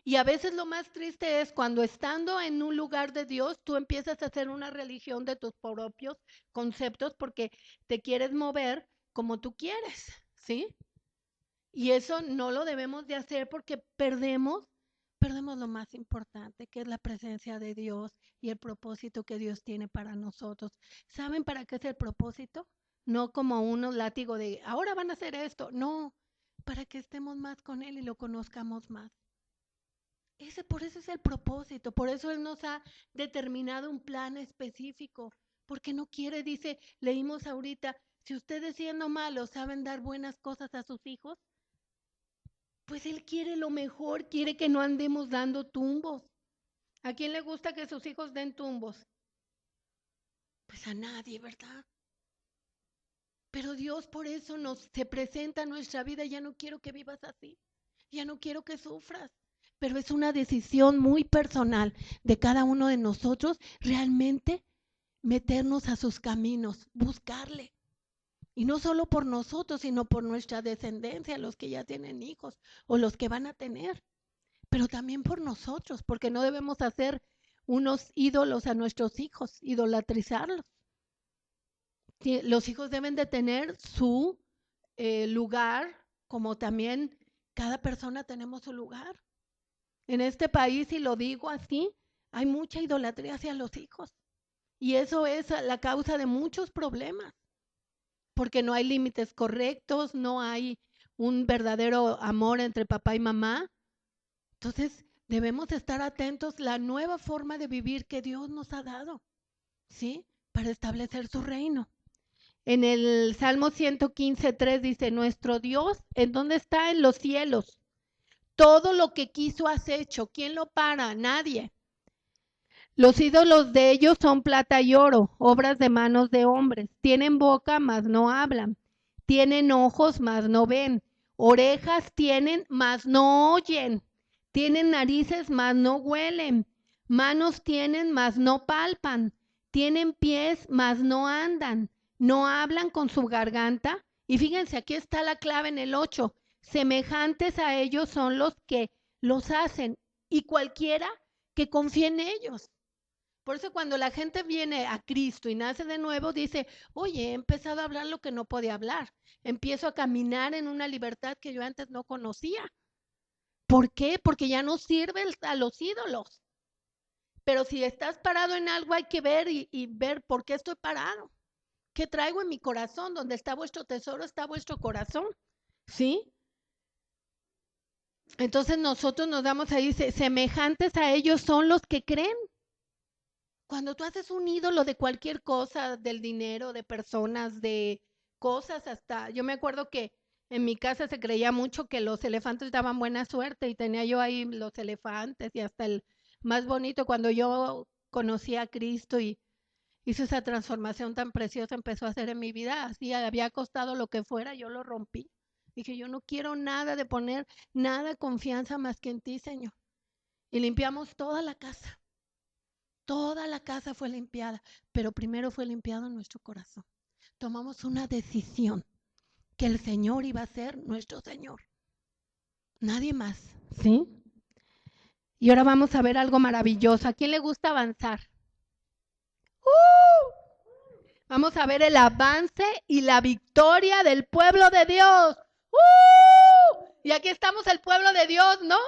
Y a veces lo más triste es cuando estando en un lugar de Dios, tú empiezas a hacer una religión de tus propios conceptos porque te quieres mover como tú quieres, ¿sí? Y eso no lo debemos de hacer porque perdemos lo más importante, que es la presencia de Dios y el propósito que Dios tiene para nosotros. ¿Saben para qué es el propósito? No como unos látigos de, ahora van a hacer esto. No, para que estemos más con Él y lo conozcamos más. Por eso es el propósito, por eso Él nos ha determinado un plan específico, porque no quiere, dice, leímos ahorita, si ustedes siendo malos saben dar buenas cosas a sus hijos, pues Él quiere lo mejor, quiere que no andemos dando tumbos. ¿A quién le gusta que sus hijos den tumbos? Pues a nadie, ¿verdad? Pero Dios por eso se presenta a nuestra vida, ya no quiero que vivas así, ya no quiero que sufras. Pero es una decisión muy personal de cada uno de nosotros realmente meternos a sus caminos, buscarle. Y no solo por nosotros, sino por nuestra descendencia, los que ya tienen hijos o los que van a tener, pero también por nosotros, porque no debemos hacer unos ídolos a nuestros hijos, idolatrizarlos. Los hijos deben de tener su lugar, como también cada persona tenemos su lugar. En este país, y lo digo así, hay mucha idolatría hacia los hijos. Y eso es la causa de muchos problemas, porque no hay límites correctos, no hay un verdadero amor entre papá y mamá. Entonces, debemos estar atentos a la nueva forma de vivir que Dios nos ha dado, ¿sí? Para establecer su reino. En el Salmo 115:3 dice, nuestro Dios, ¿en dónde está? En los cielos. Todo lo que quiso has hecho. ¿Quién lo para? Nadie. Los ídolos de ellos son plata y oro, obras de manos de hombres. Tienen boca, mas no hablan. Tienen ojos, mas no ven. Orejas tienen, mas no oyen. Tienen narices, mas no huelen. Manos tienen, mas no palpan. Tienen pies, mas no andan. No hablan con su garganta. Y fíjense, aquí está la clave en el 8. Semejantes a ellos son los que los hacen, y cualquiera que confíe en ellos. Por eso cuando la gente viene a Cristo y nace de nuevo, dice, oye, he empezado a hablar lo que no podía hablar. Empiezo a caminar en una libertad que yo antes no conocía. ¿Por qué? Porque ya no sirve a los ídolos. Pero si estás parado en algo, hay que ver y ver por qué estoy parado. ¿Qué traigo en mi corazón? Donde está vuestro tesoro, está vuestro corazón. ¿Sí? Entonces nosotros nos damos ahí, semejantes a ellos son los que creen. Cuando tú haces un ídolo de cualquier cosa, del dinero, de personas, de cosas, hasta, yo me acuerdo que en mi casa se creía mucho que los elefantes daban buena suerte y tenía yo ahí los elefantes y hasta el más bonito cuando yo conocí a Cristo y hizo esa transformación tan preciosa, empezó a hacer en mi vida, así había costado lo que fuera, yo lo rompí. Dije, yo no quiero nada de poner nada de confianza más que en ti, Señor. Y limpiamos toda la casa. Toda la casa fue limpiada, pero primero fue limpiado nuestro corazón. Tomamos una decisión que el Señor iba a ser nuestro Señor. Nadie más, ¿sí? Y ahora vamos a ver algo maravilloso. ¿A quién le gusta avanzar? Vamos a ver el avance y la victoria del pueblo de Dios. Y aquí estamos el pueblo de Dios, ¿no?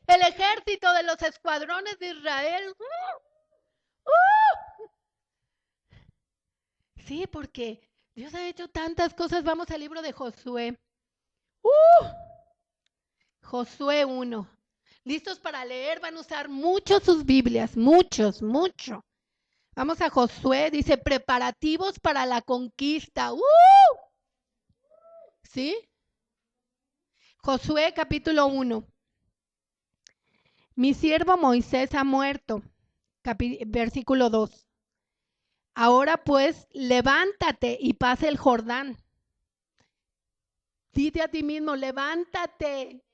El ejército de los escuadrones de Israel. Sí, porque Dios ha hecho tantas cosas. Vamos al libro de Josué. Josué 1. ¿Listos para leer? Van a usar mucho sus Biblias, mucho. Vamos a Josué, dice preparativos para la conquista. ¿Sí? Josué capítulo 1. Mi siervo Moisés ha muerto. Versículo 2. Ahora pues, levántate y pasa el Jordán. Dite a ti mismo, levántate.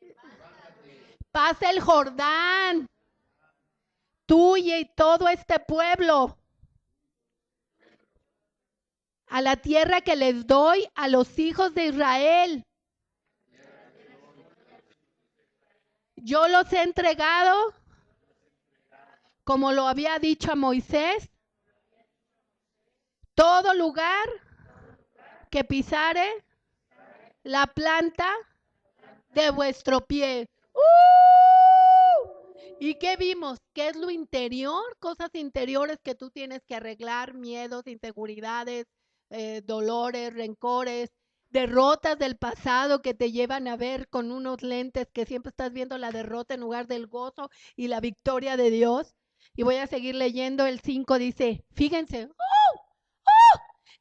Pasa el Jordán. Tú y todo este pueblo. A la tierra que les doy a los hijos de Israel. Yo los he entregado, como lo había dicho a Moisés, todo lugar que pisare la planta de vuestro pie. ¿Y qué vimos? ¿Qué es lo interior? Cosas interiores que tú tienes que arreglar, miedos, inseguridades, dolores, rencores, derrotas del pasado que te llevan a ver con unos lentes que siempre estás viendo la derrota en lugar del gozo y la victoria de Dios. Y voy a seguir leyendo el 5, dice, fíjense,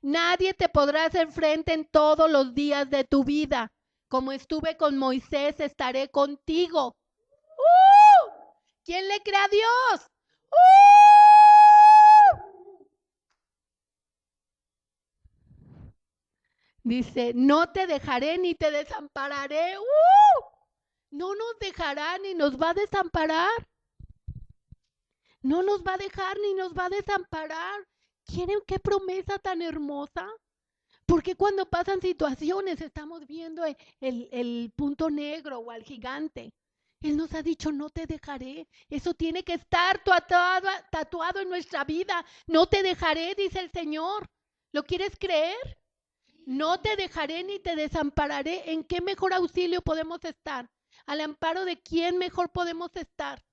nadie te podrá hacer frente en todos los días de tu vida. Como estuve con Moisés, estaré contigo. ¿Quién le cree a Dios? Dice, no te dejaré ni te desampararé. No nos dejará ni nos va a desamparar. No nos va a dejar ni nos va a desamparar. ¿Quieren qué promesa tan hermosa? Porque cuando pasan situaciones estamos viendo el punto negro o al gigante. Él nos ha dicho, no te dejaré. Eso tiene que estar tatuado en nuestra vida. No te dejaré, dice el Señor. ¿Lo quieres creer? No te dejaré ni te desampararé. ¿En qué mejor auxilio podemos estar? ¿Al amparo de quién mejor podemos estar?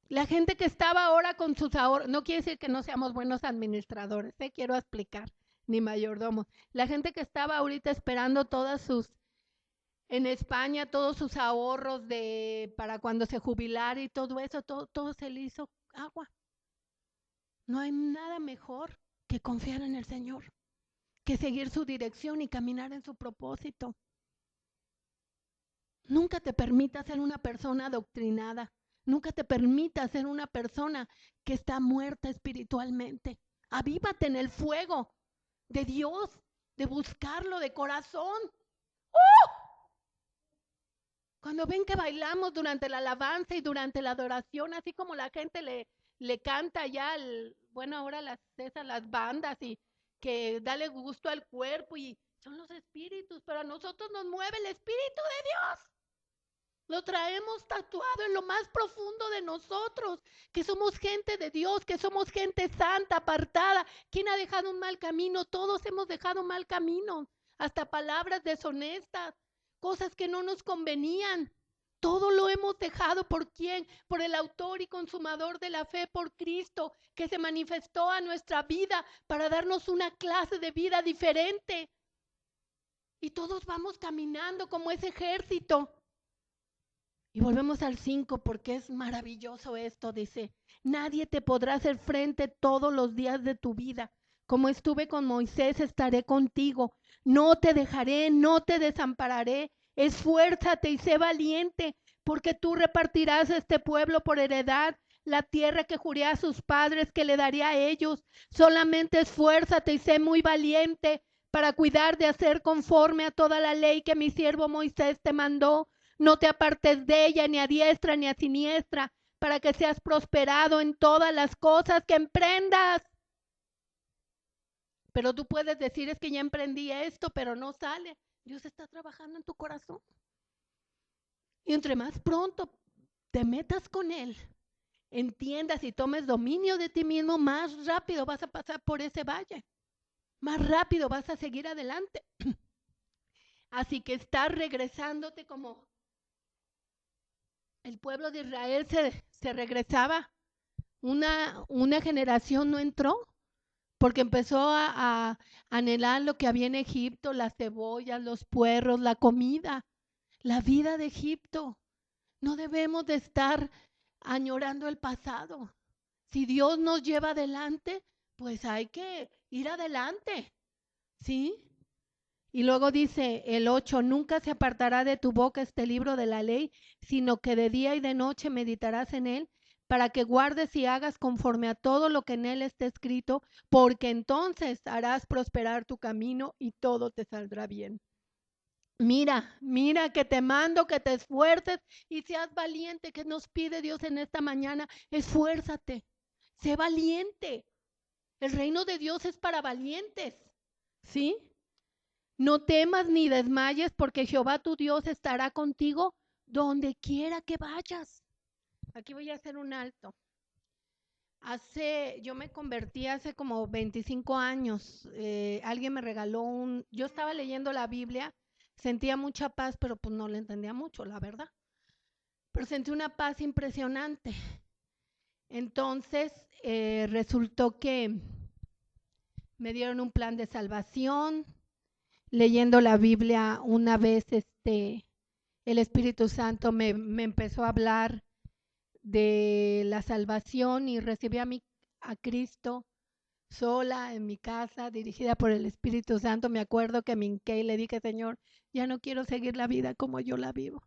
La gente que estaba ahora con sus ahorros, no quiere decir que no seamos buenos administradores, quiero explicar, ni mayordomos. La gente que estaba ahorita esperando en España, todos sus ahorros para cuando se jubilara y todo eso, todo se le hizo agua. No hay nada mejor que confiar en el Señor, que seguir su dirección y caminar en su propósito. Nunca te permitas ser una persona adoctrinada. Nunca te permitas ser una persona que está muerta espiritualmente. Avívate en el fuego de Dios, de buscarlo de corazón. Cuando ven que bailamos durante la alabanza y durante la adoración, así como la gente le canta ya, ahora las bandas y que dale gusto al cuerpo y son los espíritus, pero a nosotros nos mueve el Espíritu de Dios. Lo traemos tatuado en lo más profundo de nosotros, que somos gente de Dios, que somos gente santa, apartada. ¿Quién ha dejado un mal camino? Todos hemos dejado mal camino, hasta palabras deshonestas, cosas que no nos convenían. Todo lo hemos dejado. ¿Por quién? Por el autor y consumador de la fe, por Cristo, que se manifestó a nuestra vida para darnos una clase de vida diferente. Y todos vamos caminando como ese ejército. Y volvemos al 5 porque es maravilloso esto, dice, nadie te podrá hacer frente todos los días de tu vida. Como estuve con Moisés, estaré contigo. No te dejaré, no te desampararé. Esfuérzate y sé valiente, porque tú repartirás a este pueblo por heredad la tierra que juré a sus padres que le daría a ellos. Solamente esfuérzate y sé muy valiente para cuidar de hacer conforme a toda la ley que mi siervo Moisés te mandó. No te apartes de ella ni a diestra ni a siniestra, para que seas prosperado en todas las cosas que emprendas. Pero tú puedes decir, es que ya emprendí esto, pero no sale. Dios está trabajando en tu corazón. Y entre más pronto te metas con Él, entiendas y tomes dominio de ti mismo, más rápido vas a pasar por ese valle. Más rápido vas a seguir adelante. Así que estás regresándote como el pueblo de Israel se regresaba. Una generación no entró porque empezó a anhelar lo que había en Egipto, las cebollas, los puerros, la comida, la vida de Egipto. No debemos de estar añorando el pasado. Si Dios nos lleva adelante, pues hay que ir adelante, ¿sí? Y luego dice el 8, nunca se apartará de tu boca este libro de la ley, sino que de día y de noche meditarás en él, para que guardes y hagas conforme a todo lo que en él está escrito, porque entonces harás prosperar tu camino y todo te saldrá bien. Mira, mira que te mando que te esfuerces y seas valiente, que nos pide Dios en esta mañana. Esfuérzate, sé valiente. El reino de Dios es para valientes, ¿sí? No temas ni desmayes, porque Jehová tu Dios estará contigo donde quiera que vayas. Aquí voy a hacer un alto. Yo me convertí hace como 25 años. Alguien me regaló yo estaba leyendo la Biblia, sentía mucha paz, pero pues no le entendía mucho, la verdad. Pero sentí una paz impresionante. Entonces, resultó que me dieron un plan de salvación. Leyendo la Biblia una vez, el Espíritu Santo me empezó a hablar de la salvación y recibí a Cristo sola en mi casa, dirigida por el Espíritu Santo. Me acuerdo que me hinqué y le dije, Señor, ya no quiero seguir la vida como yo la vivo.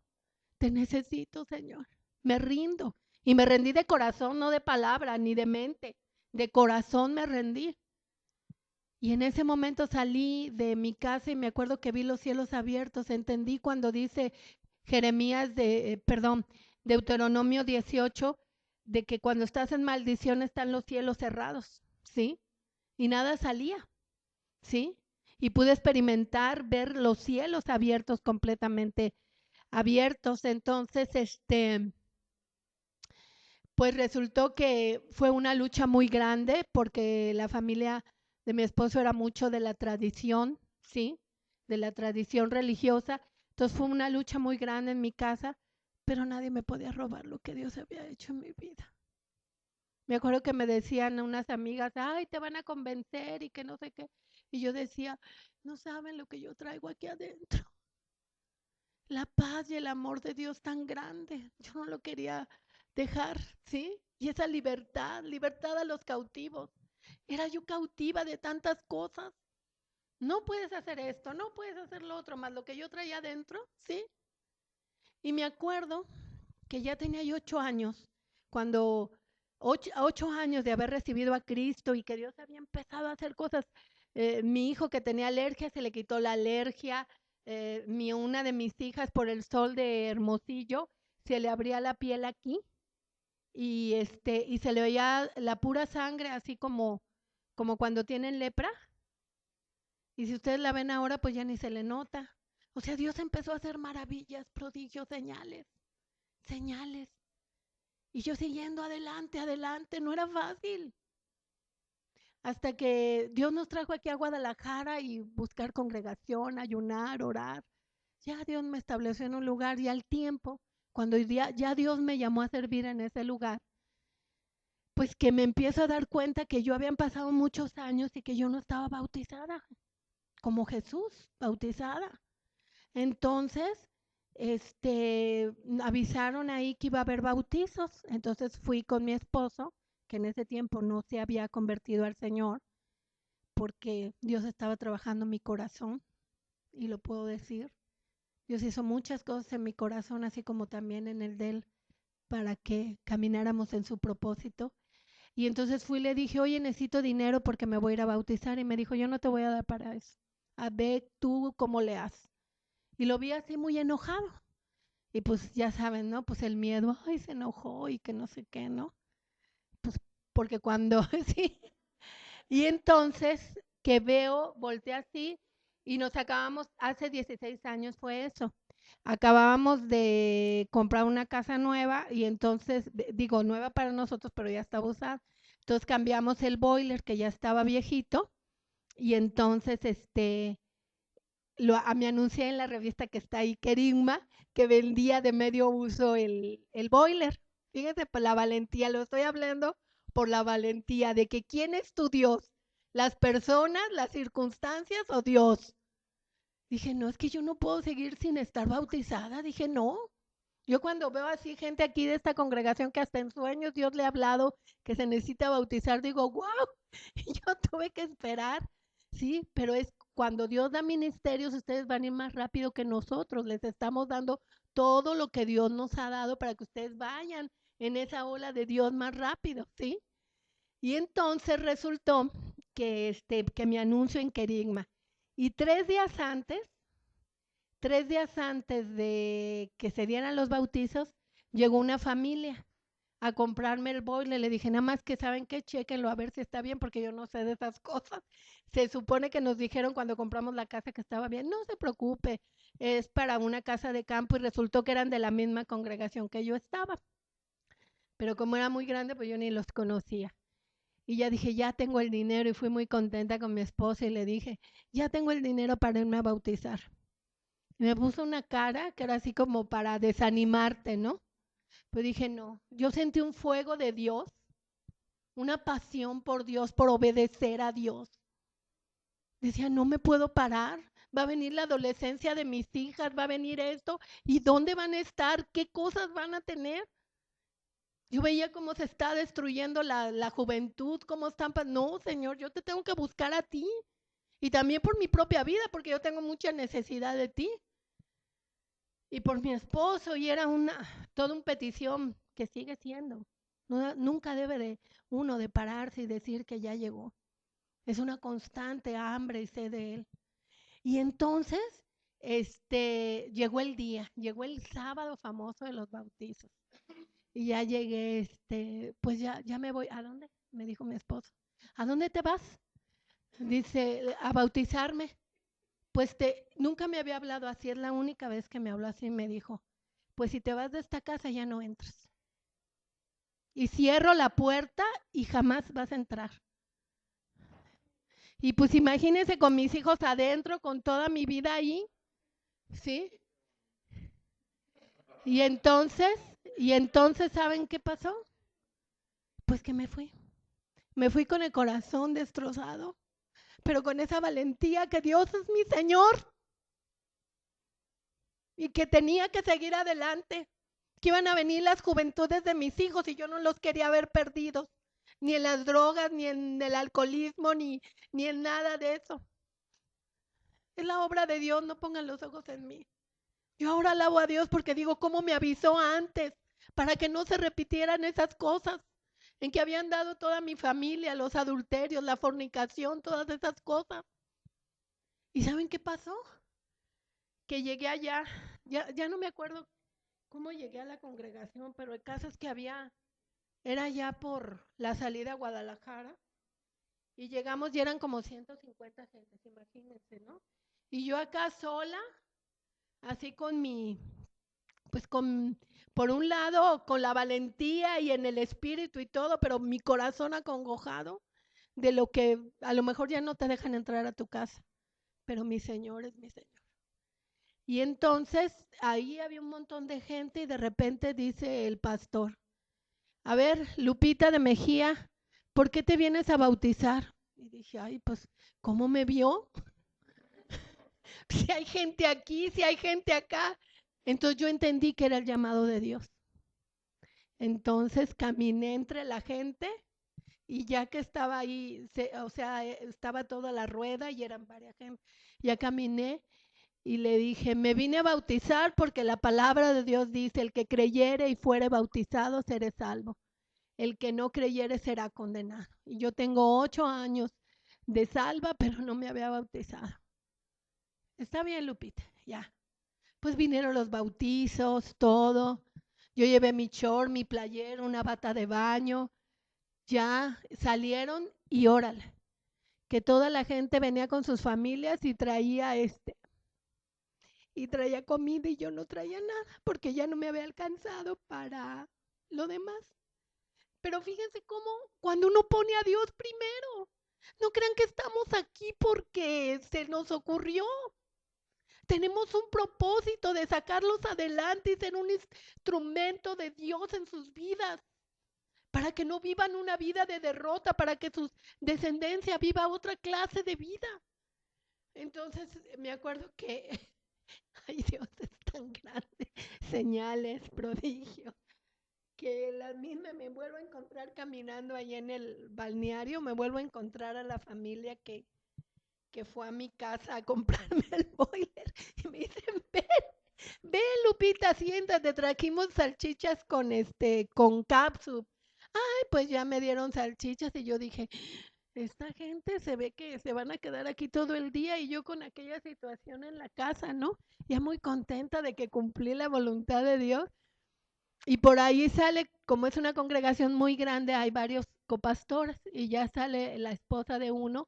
Te necesito, Señor. Me rindo. Y me rendí de corazón, no de palabra ni de mente. De corazón me rendí. Y en ese momento salí de mi casa y me acuerdo que vi los cielos abiertos. Entendí cuando dice Deuteronomio 18, de que cuando estás en maldición están los cielos cerrados, ¿sí? Y nada salía, ¿sí? Y pude experimentar, ver los cielos abiertos, completamente abiertos. Entonces, pues resultó que fue una lucha muy grande porque la familia de mi esposo era mucho de la tradición, ¿sí? De la tradición religiosa. Entonces fue una lucha muy grande en mi casa, pero nadie me podía robar lo que Dios había hecho en mi vida. Me acuerdo que me decían unas amigas, ay, te van a convencer y que no sé qué. Y yo decía, no saben lo que yo traigo aquí adentro. La paz y el amor de Dios tan grande. Yo no lo quería dejar, ¿sí? Y esa libertad, libertad a los cautivos. Era yo cautiva de tantas cosas. No puedes hacer esto, no puedes hacer lo otro, más lo que yo traía adentro, ¿sí? Y me acuerdo que ya tenía yo 8 años, cuando 8 años de haber recibido a Cristo y que Dios había empezado a hacer cosas. Mi hijo que tenía alergia, se le quitó la alergia. Una de mis hijas, por el sol de Hermosillo, se le abría la piel aquí y se le veía la pura sangre, así como cuando tienen lepra. Y si ustedes la ven ahora, pues ya ni se le nota. O sea, Dios empezó a hacer maravillas, prodigios, señales, señales. Y yo siguiendo adelante, adelante, no era fácil. Hasta que Dios nos trajo aquí a Guadalajara y buscar congregación, ayunar, orar. Ya Dios me estableció en un lugar y al tiempo, cuando ya Dios me llamó a servir en ese lugar, pues que me empiezo a dar cuenta que yo habían pasado muchos años y que yo no estaba bautizada, como Jesús, bautizada. Entonces, avisaron ahí que iba a haber bautizos. Entonces fui con mi esposo, que en ese tiempo no se había convertido al Señor, porque Dios estaba trabajando en mi corazón, y lo puedo decir. Dios hizo muchas cosas en mi corazón, así como también en el de él, para que camináramos en su propósito. Y entonces fui y le dije, oye, necesito dinero porque me voy a ir a bautizar. Y me dijo, yo no te voy a dar para eso. A ver tú cómo le haces. Y lo vi así muy enojado. Y pues ya saben, ¿no? Pues el miedo, ay, se enojó y que no sé qué, ¿no? Pues porque cuando, sí. Y entonces que veo, volteé así y nos acabamos, hace 16 años fue eso. Acabábamos de comprar una casa nueva y entonces, digo, nueva para nosotros, pero ya estaba usada. Entonces cambiamos el boiler que ya estaba viejito y entonces me anuncié en la revista que está ahí, Kerigma, que vendía de medio uso el boiler. Fíjense, por la valentía, lo estoy hablando por la valentía de que quién es tu Dios. ¿Las personas, las circunstancias o Dios? Dije, no, es que yo no puedo seguir sin estar bautizada. Dije, no. Yo cuando veo así gente aquí de esta congregación que hasta en sueños Dios le ha hablado que se necesita bautizar, digo, wow, yo tuve que esperar, sí, pero es cuando Dios da ministerios, ustedes van a ir más rápido que nosotros, les estamos dando todo lo que Dios nos ha dado para que ustedes vayan en esa ola de Dios más rápido, ¿sí? Y entonces resultó que me anuncio en Querigma. Y 3 días antes de que se dieran los bautizos, llegó una familia a comprarme el boiler. Le dije, nada más que saben que chequenlo a ver si está bien, porque yo no sé de esas cosas. Se supone que nos dijeron cuando compramos la casa que estaba bien. No se preocupe, es para una casa de campo, y resultó que eran de la misma congregación que yo estaba. Pero como era muy grande, pues yo ni los conocía. Y ya dije, ya tengo el dinero, y fui muy contenta con mi esposa y le dije, ya tengo el dinero para irme a bautizar. Y me puso una cara que era así como para desanimarte, ¿no? Pues dije, no, yo sentí un fuego de Dios, una pasión por Dios, por obedecer a Dios. Decía, no me puedo parar, va a venir la adolescencia de mis hijas, va a venir esto, ¿y dónde van a estar? ¿Qué cosas van a tener? Yo veía cómo se está destruyendo la juventud, cómo están. No, Señor, yo te tengo que buscar a ti. Y también por mi propia vida, porque yo tengo mucha necesidad de ti. Y por mi esposo, y era toda una petición que sigue siendo. No, nunca debe de uno de pararse y decir que ya llegó. Es una constante hambre y sed de él. Y entonces, llegó el día, llegó el sábado famoso de los bautizos. Y ya llegué, pues ya me voy. ¿A dónde? Me dijo mi esposo. ¿A dónde te vas? Dice, a bautizarme. Pues nunca me había hablado así, es la única vez que me habló así. Me dijo, pues si te vas de esta casa ya no entras. Y cierro la puerta y jamás vas a entrar. Y pues imagínense con mis hijos adentro, con toda mi vida ahí, ¿sí? Y entonces, ¿saben qué pasó? Pues que me fui. Me fui con el corazón destrozado, pero con esa valentía que Dios es mi Señor y que tenía que seguir adelante, que iban a venir las juventudes de mis hijos y yo no los quería ver perdidos, ni en las drogas, ni en el alcoholismo, ni en nada de eso. Es la obra de Dios, no pongan los ojos en mí. Yo ahora alabo a Dios porque digo, ¿cómo me avisó antes? Para que no se repitieran esas cosas en que habían dado toda mi familia, los adulterios, la fornicación, todas esas cosas. ¿Y saben qué pasó? Que llegué allá, ya no me acuerdo cómo llegué a la congregación, pero el caso es que era ya por la salida a Guadalajara, y llegamos y eran como 150 gentes, imagínense, ¿no? Y yo acá sola, así por un lado, con la valentía y en el espíritu y todo, pero mi corazón acongojado de lo que a lo mejor ya no te dejan entrar a tu casa, pero mi Señor es mi Señor. Y entonces ahí había un montón de gente y de repente dice el pastor, a ver, Lupita de Mejía, ¿por qué te vienes a bautizar? Y dije, ay, pues, ¿cómo me vio? Si hay gente aquí, si hay gente acá. Entonces yo entendí que era el llamado de Dios. Entonces caminé entre la gente y ya que estaba ahí, estaba toda la rueda y eran varias gente, ya caminé y le dije, me vine a bautizar porque la palabra de Dios dice, el que creyere y fuere bautizado será salvo. El que no creyere será condenado. Y yo tengo 8 años de salva, pero no me había bautizado. Está bien, Lupita, ya. Pues vinieron los bautizos, todo. Yo llevé mi short, mi playera, una bata de baño. Ya salieron y órale, que toda la gente venía con sus familias y traía comida y yo no traía nada porque ya no me había alcanzado para lo demás. Pero fíjense cómo cuando uno pone a Dios primero, no crean que estamos aquí porque se nos ocurrió. Tenemos un propósito de sacarlos adelante y ser un instrumento de Dios en sus vidas. para que no vivan una vida de derrota, para que su descendencia viva otra clase de vida. Entonces me acuerdo que, ay Dios, es tan grande, señales, prodigios, que la misma me vuelvo a encontrar caminando ahí en el balneario, me vuelvo a encontrar a la familia que fue a mi casa a comprarme el boiler y me dicen, ven Lupita, siéntate, trajimos salchichas con catsup. Ay, pues ya me dieron salchichas y yo dije, esta gente se ve que se van a quedar aquí todo el día y yo con aquella situación en la casa, ¿no? Ya muy contenta de que cumplí la voluntad de Dios. Y por ahí sale, como es una congregación muy grande, hay varios copastores y ya sale la esposa de uno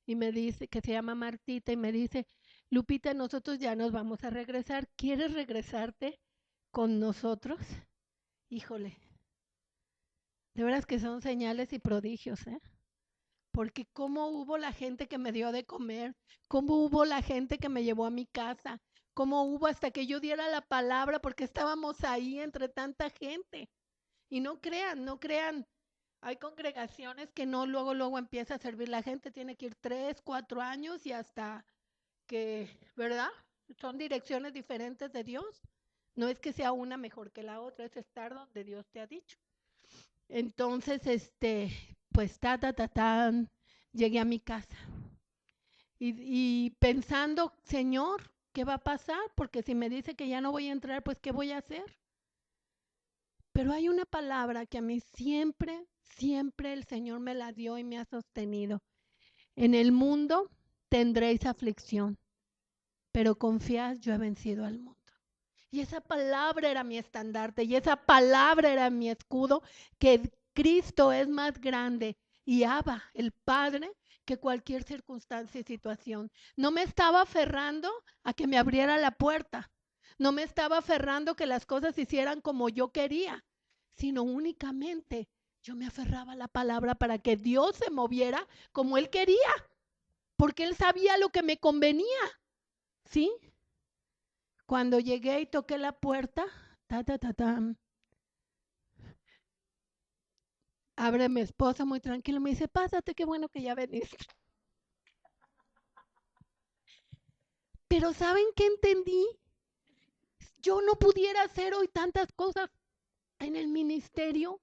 y me dice, que se llama Martita, y me dice, Lupita, nosotros ya nos vamos a regresar, ¿quieres regresarte con nosotros? Híjole, de veras que son señales y prodigios, ¿eh? Porque cómo hubo la gente que me dio de comer, cómo hubo la gente que me llevó a mi casa, cómo hubo hasta que yo diera la palabra, porque estábamos ahí entre tanta gente. Y no crean, no crean, hay congregaciones que no luego empieza a servir la gente, tiene que ir 3, 4 años y hasta que, ¿verdad? Son direcciones diferentes de Dios. No es que sea una mejor que la otra, es estar donde Dios te ha dicho. Entonces, pues llegué a mi casa y pensando, Señor, ¿qué va a pasar? Porque si me dice que ya no voy a entrar, pues ¿qué voy a hacer? Pero hay una palabra que a mí siempre el Señor me la dio y me ha sostenido. En el mundo tendréis aflicción, pero confiad, yo he vencido al mundo. Y esa palabra era mi estandarte y esa palabra era mi escudo, que Cristo es más grande y Abba, el Padre, que cualquier circunstancia y situación. No me estaba aferrando a que me abriera la puerta, no me estaba aferrando a que las cosas se hicieran como yo quería, sino únicamente yo me aferraba a la palabra para que Dios se moviera como Él quería, porque Él sabía lo que me convenía, ¿sí? Cuando llegué y toqué la puerta, abre mi esposa muy tranquila, me dice, pásate, qué bueno que ya veniste. Pero ¿saben qué entendí? Yo no pudiera hacer hoy tantas cosas en el ministerio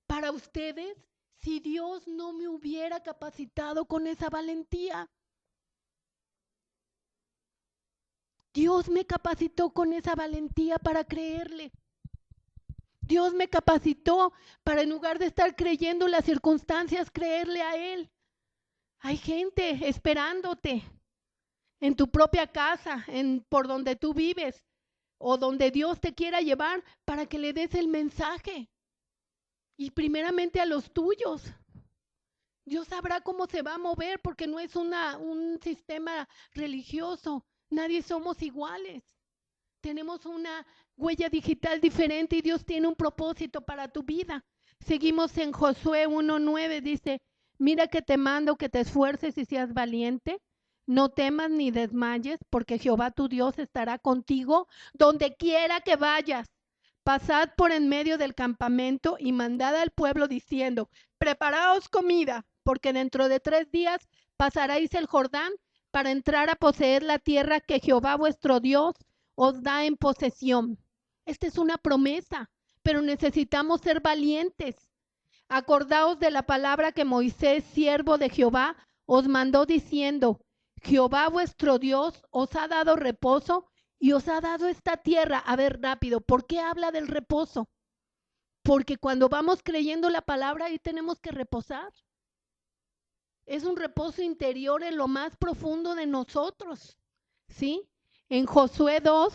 para ustedes si Dios no me hubiera capacitado con esa valentía. Dios me capacitó con esa valentía para creerle. Dios me capacitó para, en lugar de estar creyendo las circunstancias, creerle a Él. Hay gente esperándote en tu propia casa, por donde tú vives o donde Dios te quiera llevar para que le des el mensaje. Y primeramente a los tuyos. Dios sabrá cómo se va a mover porque no es un sistema religioso. Nadie somos iguales. Tenemos una huella digital diferente y Dios tiene un propósito para tu vida. Seguimos en Josué 1:9, dice, mira que te mando que te esfuerces y seas valiente. No temas ni desmayes, porque Jehová tu Dios estará contigo donde quiera que vayas. Pasad por en medio del campamento y mandad al pueblo diciendo, preparaos comida, porque dentro de 3 días pasaréis el Jordán para entrar a poseer la tierra que Jehová vuestro Dios os da en posesión. Esta es una promesa, pero necesitamos ser valientes. Acordaos de la palabra que Moisés, siervo de Jehová, os mandó diciendo, Jehová vuestro Dios os ha dado reposo y os ha dado esta tierra. A ver, rápido, ¿por qué habla del reposo? Porque cuando vamos creyendo la palabra, ahí tenemos que reposar. Es un reposo interior en lo más profundo de nosotros, ¿sí? En Josué 2,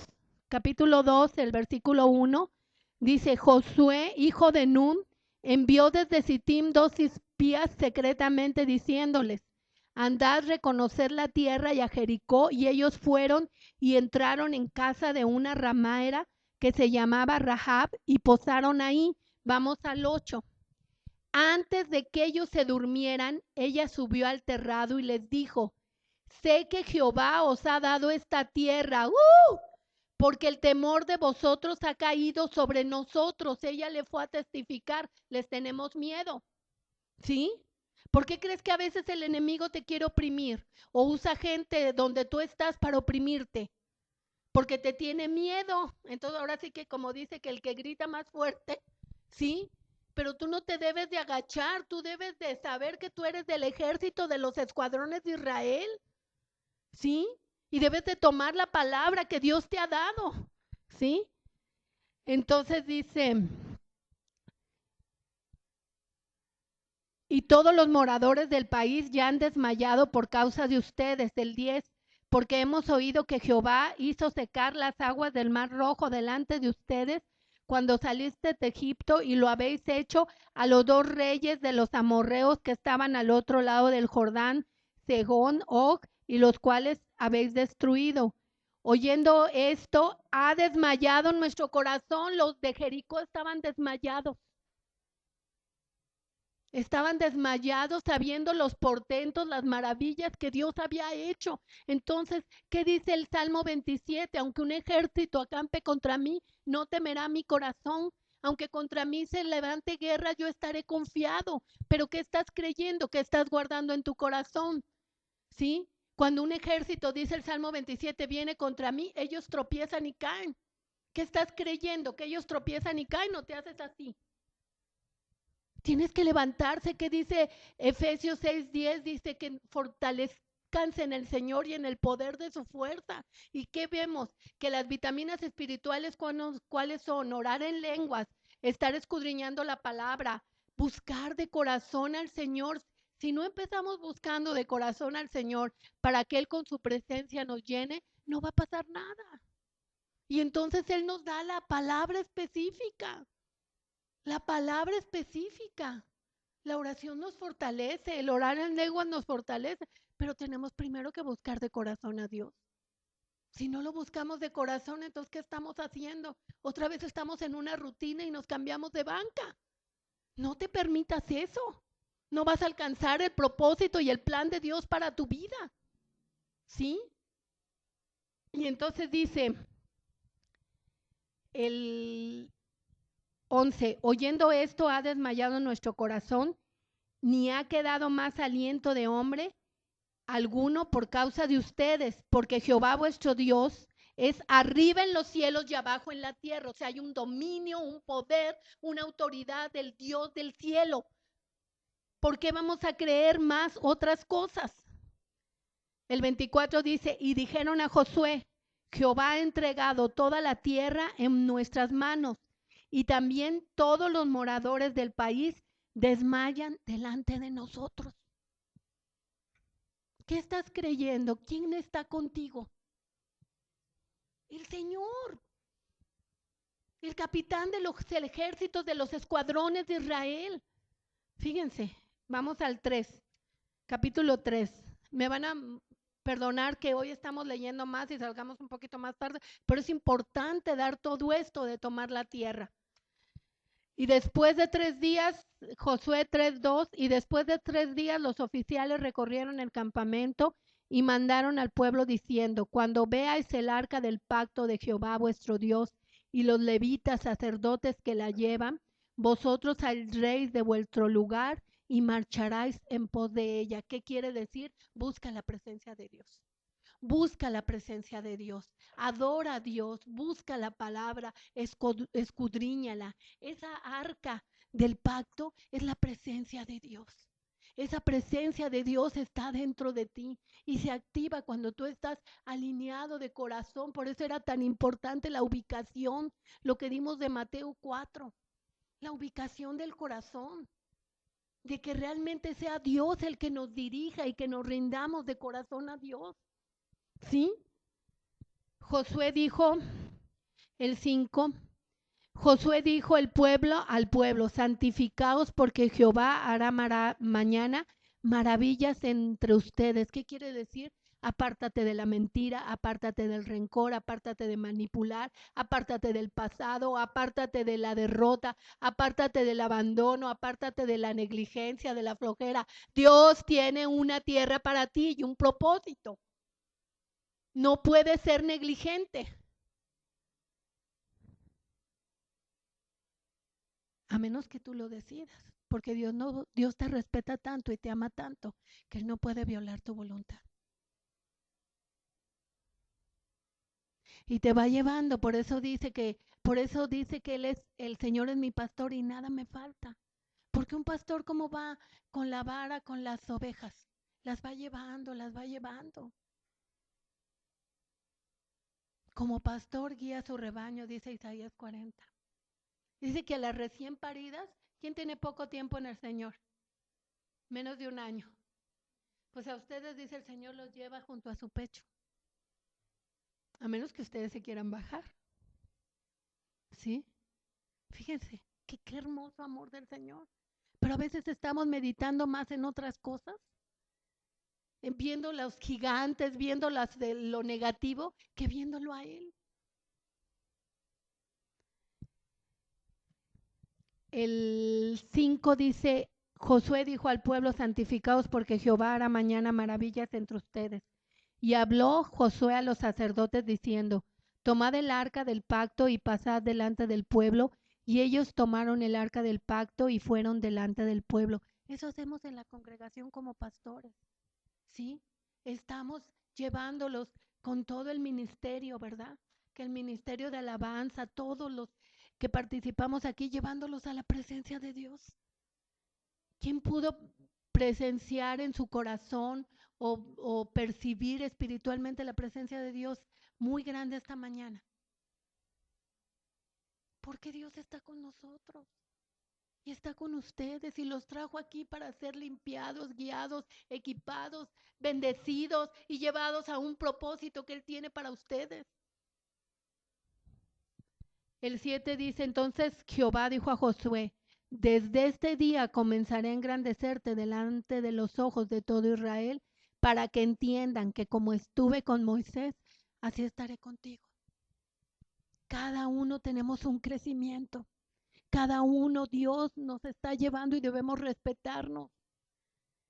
capítulo 2, el versículo 1, dice, Josué, hijo de Nun, envió desde Sittim 2 espías secretamente diciéndoles, andad reconocer la tierra y a Jericó, y ellos fueron y entraron en casa de una ramera que se llamaba Rahab y posaron ahí. Vamos al 8. Antes de que ellos se durmieran, ella subió al terrado y les dijo, sé que Jehová os ha dado esta tierra, porque el temor de vosotros ha caído sobre nosotros. Ella le fue a testificar, les tenemos miedo, ¿sí? ¿Por qué crees que a veces el enemigo te quiere oprimir o usa gente donde tú estás para oprimirte? Porque te tiene miedo. Entonces ahora sí que como dice que el que grita más fuerte, ¿sí? Pero tú no te debes de agachar, tú debes de saber que tú eres del ejército de los escuadrones de Israel, ¿sí? Y debes de tomar la palabra que Dios te ha dado, ¿sí? Entonces dice, y todos los moradores del país ya han desmayado por causa de ustedes, el 10, porque hemos oído que Jehová hizo secar las aguas del Mar Rojo delante de ustedes cuando saliste de Egipto y lo habéis hecho a los dos reyes de los amorreos que estaban al otro lado del Jordán, Segón, Og, y los cuales habéis destruido. Oyendo esto, ha desmayado nuestro corazón. Los de Jericó estaban desmayados. Estaban desmayados sabiendo los portentos, las maravillas que Dios había hecho. Entonces, ¿qué dice el Salmo 27? Aunque un ejército acampe contra mí, no temerá mi corazón. Aunque contra mí se levante guerra, yo estaré confiado. Pero ¿qué estás creyendo? ¿Qué estás guardando en tu corazón? ¿Sí? Cuando un ejército, dice el Salmo 27, viene contra mí, ellos tropiezan y caen. ¿Qué estás creyendo? ¿Que ellos tropiezan y caen? ¿O te haces así? Tienes que levantarse, que dice Efesios 6:10, dice que fortalezcanse en el Señor y en el poder de su fuerza. ¿Y qué vemos? Que las vitaminas espirituales, ¿cuáles son? Orar en lenguas, estar escudriñando la palabra, buscar de corazón al Señor. Si no empezamos buscando de corazón al Señor para que Él con su presencia nos llene, no va a pasar nada. Y entonces Él nos da la palabra específica. La palabra específica. La oración nos fortalece, el orar en lengua nos fortalece, pero tenemos primero que buscar de corazón a Dios. Si no lo buscamos de corazón, entonces ¿qué estamos haciendo? Otra vez estamos en una rutina y nos cambiamos de banca. No te permitas eso. No vas a alcanzar el propósito y el plan de Dios para tu vida. ¿Sí? Y entonces dice el 11, oyendo esto ha desmayado nuestro corazón, ni ha quedado más aliento de hombre alguno por causa de ustedes, porque Jehová vuestro Dios es arriba en los cielos y abajo en la tierra. O sea, hay un dominio, un poder, una autoridad del Dios del cielo. ¿Por qué vamos a creer más otras cosas? El 24 dice, y dijeron a Josué, Jehová ha entregado toda la tierra en nuestras manos, y también todos los moradores del país desmayan delante de nosotros. ¿Qué estás creyendo? ¿Quién está contigo? El Señor, el capitán de los ejércitos de los escuadrones de Israel. Fíjense, vamos al 3, capítulo 3. Me van a perdonar que hoy estamos leyendo más y salgamos un poquito más tarde, pero es importante dar todo esto de tomar la tierra. Y después de 3 días, Josué 3:2, y después de 3 días los oficiales recorrieron el campamento y mandaron al pueblo diciendo, cuando veáis el arca del pacto de Jehová vuestro Dios y los levitas sacerdotes que la llevan, vosotros saldréis de vuestro lugar y marcharéis en pos de ella. ¿Qué quiere decir? Busca la presencia de Dios. Busca la presencia de Dios, adora a Dios, busca la palabra, escudriñala. Esa arca del pacto es la presencia de Dios. Esa presencia de Dios está dentro de ti y se activa cuando tú estás alineado de corazón. Por eso era tan importante la ubicación, lo que dimos de Mateo 4, la ubicación del corazón, de que realmente sea Dios el que nos dirija y que nos rindamos de corazón a Dios. ¿Sí? Josué dijo, el 5, Josué dijo al pueblo, santificaos porque Jehová hará mañana maravillas entre ustedes. ¿Qué quiere decir? Apártate de la mentira, apártate del rencor, apártate de manipular, apártate del pasado, apártate de la derrota, apártate del abandono, apártate de la negligencia, de la flojera. Dios tiene una tierra para ti y un propósito. No puedes ser negligente. a menos que tú lo decidas, porque Dios te respeta tanto y te ama tanto que Él no puede violar tu voluntad. Y te va llevando, por eso dice que el Señor es mi pastor y nada me falta. Porque un pastor, ¿cómo va con la vara, con las ovejas? Las va llevando, las va llevando. Como pastor guía su rebaño, dice Isaías 40. Dice que a las recién paridas, ¿quién tiene poco tiempo en el Señor? Menos de un año. Pues a ustedes, dice el Señor, los lleva junto a su pecho. A menos que ustedes se quieran bajar. ¿Sí? Fíjense, qué hermoso amor del Señor. Pero a veces estamos meditando más en otras cosas, viendo los gigantes, viendo las de lo negativo, que viéndolo a Él. El 5 dice, Josué dijo al pueblo, santificaos porque Jehová hará mañana maravillas entre ustedes. Y habló Josué a los sacerdotes diciendo, tomad el arca del pacto y pasad delante del pueblo. Y ellos tomaron el arca del pacto y fueron delante del pueblo. Eso hacemos en la congregación como pastores, ¿sí? Estamos llevándolos con todo el ministerio, ¿verdad? Que el ministerio de alabanza, todos los que participamos aquí, llevándolos a la presencia de Dios. ¿Quién pudo presenciar en su corazón o percibir espiritualmente la presencia de Dios muy grande esta mañana? Porque Dios está con nosotros y está con ustedes y los trajo aquí para ser limpiados, guiados, equipados, bendecidos y llevados a un propósito que Él tiene para ustedes. El 7 dice, entonces Jehová dijo a Josué, desde este día comenzaré a engrandecerte delante de los ojos de todo Israel, para que entiendan que como estuve con Moisés, así estaré contigo. Cada uno tenemos un crecimiento. Cada uno Dios nos está llevando y debemos respetarnos.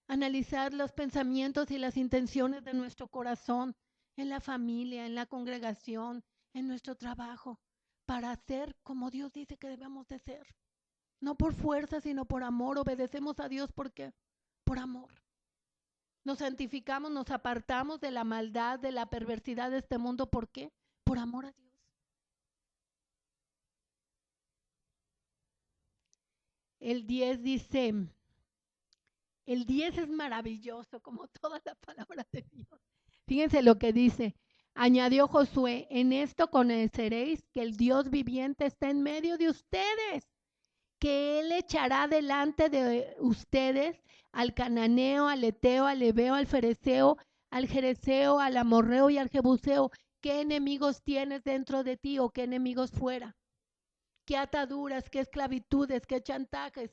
Analizar los pensamientos y las intenciones de nuestro corazón en la familia, en la congregación, en nuestro trabajo, para ser como Dios dice que debemos de ser. No por fuerza, sino por amor. Obedecemos a Dios porque por amor. Nos santificamos, nos apartamos de la maldad, de la perversidad de este mundo. ¿Por qué? Por amor a Dios. El 10 dice, el 10 es maravilloso, como toda la palabra de Dios. Fíjense lo que dice. Añadió Josué, en esto conoceréis que el Dios viviente está en medio de ustedes, que Él echará delante de ustedes al cananeo, al eteo, al ebeo, al fereceo, al jereceo, al amorreo y al jebuseo. ¿Qué enemigos tienes dentro de ti o qué enemigos fuera? ¿Qué ataduras, qué esclavitudes, qué chantajes?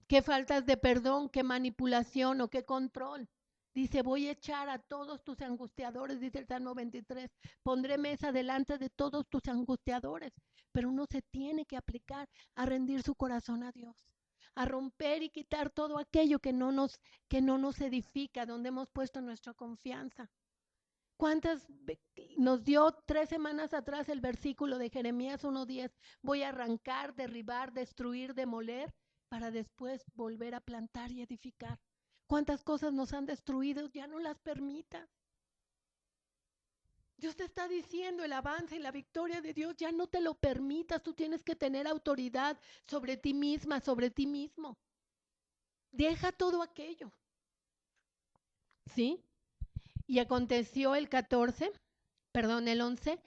¿Qué faltas de perdón, qué manipulación o qué control? Dice, voy a echar a todos tus angustiadores, dice el Salmo 23, pondré mesa delante de todos tus angustiadores, pero uno se tiene que aplicar a rendir su corazón a Dios, a romper y quitar todo aquello que no nos edifica, donde hemos puesto nuestra confianza. ¿Cuántas nos dio 3 semanas atrás el versículo de Jeremías 1:10? Voy a arrancar, derribar, destruir, demoler, para después volver a plantar y edificar. ¿Cuántas cosas nos han destruido? Ya no las permitas. Dios te está diciendo el avance y la victoria de Dios, ya no te lo permitas. Tú tienes que tener autoridad sobre ti misma, sobre ti mismo. Deja todo aquello. ¿Sí? Y aconteció el 11,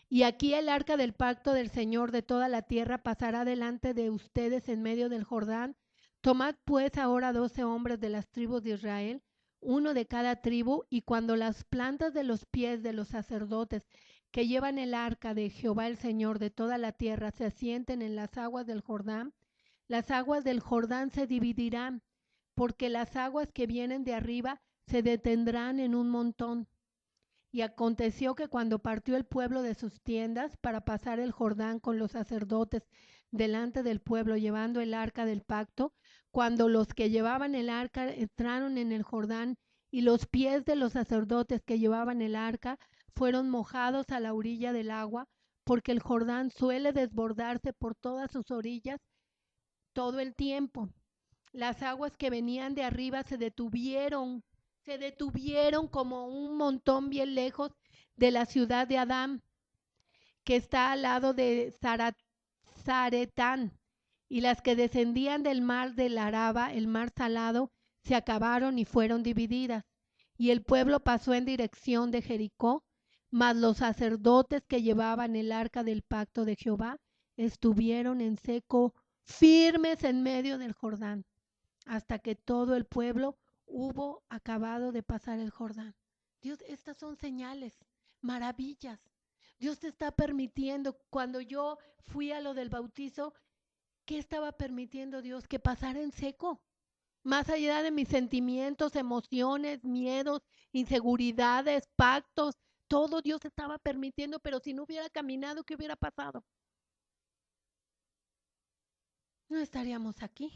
y aquí el arca del pacto del Señor de toda la tierra pasará delante de ustedes en medio del Jordán. Tomad pues ahora 12 hombres de las tribus de Israel, uno de cada tribu, y cuando las plantas de los pies de los sacerdotes que llevan el arca de Jehová el Señor de toda la tierra se asienten en las aguas del Jordán, las aguas del Jordán se dividirán, porque las aguas que vienen de arriba se detendrán en un montón. Y aconteció que cuando partió el pueblo de sus tiendas para pasar el Jordán con los sacerdotes delante del pueblo llevando el arca del pacto, cuando los que llevaban el arca entraron en el Jordán y los pies de los sacerdotes que llevaban el arca fueron mojados a la orilla del agua, porque el Jordán suele desbordarse por todas sus orillas todo el tiempo. Las aguas que venían de arriba se detuvieron como un montón bien lejos de la ciudad de Adán, que está al lado de Zaretán, y las que descendían del mar del Araba, el mar salado, se acabaron y fueron divididas. Y el pueblo pasó en dirección de Jericó, mas los sacerdotes que llevaban el arca del pacto de Jehová estuvieron en seco, firmes en medio del Jordán, hasta que todo el pueblo hubo acabado de pasar el Jordán. Dios, estas son señales, maravillas. Dios te está permitiendo. Cuando yo fui a lo del bautizo, ¿qué estaba permitiendo Dios? Que pasara en seco. Más allá de mis sentimientos, emociones, miedos, inseguridades, pactos, todo Dios estaba permitiendo, pero si no hubiera caminado, ¿qué hubiera pasado? No estaríamos aquí.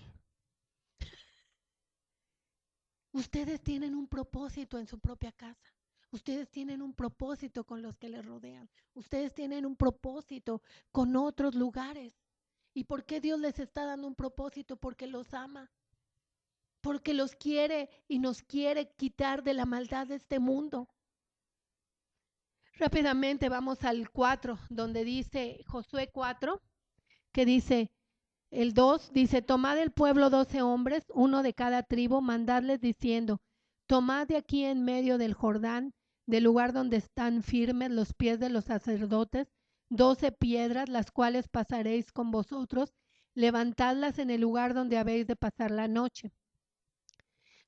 Ustedes tienen un propósito en su propia casa. Ustedes tienen un propósito con los que les rodean. Ustedes tienen un propósito con otros lugares. ¿Y por qué Dios les está dando un propósito? Porque los ama. Porque los quiere y nos quiere quitar de la maldad de este mundo. Rápidamente vamos al 4, donde dice Josué 4, que dice, el 2 dice, tomad del pueblo 12 hombres, uno de cada tribu, mandadles diciendo, tomad de aquí en medio del Jordán, del lugar donde están firmes los pies de los sacerdotes, 12 piedras, las cuales pasaréis con vosotros, levantadlas en el lugar donde habéis de pasar la noche.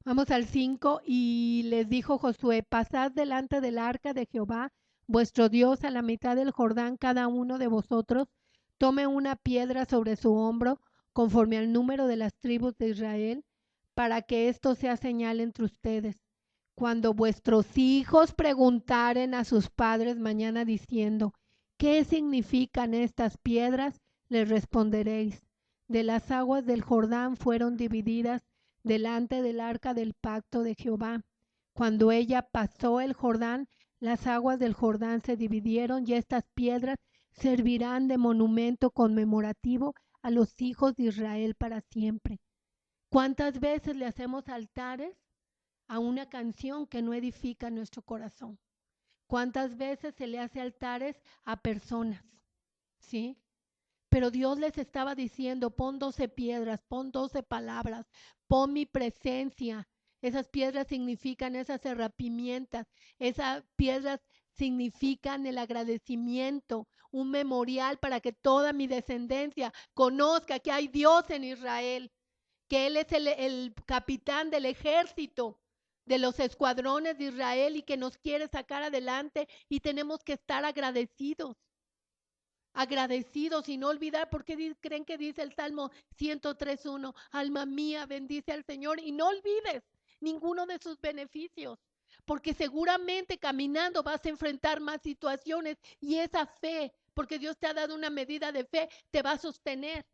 Vamos al 5, y les dijo Josué, pasad delante del arca de Jehová, vuestro Dios, a la mitad del Jordán, cada uno de vosotros, tome una piedra sobre su hombro, conforme al número de las tribus de Israel, para que esto sea señal entre ustedes. Cuando vuestros hijos preguntaren a sus padres mañana diciendo, ¿qué significan estas piedras? Les responderéis, de las aguas del Jordán fueron divididas delante del arca del pacto de Jehová. Cuando ella pasó el Jordán, las aguas del Jordán se dividieron y estas piedras servirán de monumento conmemorativo a los hijos de Israel para siempre. ¿Cuántas veces le hacemos altares a una canción que no edifica nuestro corazón? ¿Cuántas veces se le hace altares a personas? ¿Sí? Pero Dios les estaba diciendo, pon 12 piedras, pon 12 palabras, pon mi presencia. Esas piedras significan esas herramientas, esas piedras significan el agradecimiento, un memorial para que toda mi descendencia conozca que hay Dios en Israel, que Él es el capitán del ejército de los escuadrones de Israel y que nos quiere sacar adelante, y tenemos que estar agradecidos y no olvidar, porque creen que dice el Salmo 103:1, alma mía, bendice al Señor, y no olvides ninguno de sus beneficios, porque seguramente caminando vas a enfrentar más situaciones, y esa fe, porque Dios te ha dado una medida de fe, te va a sostener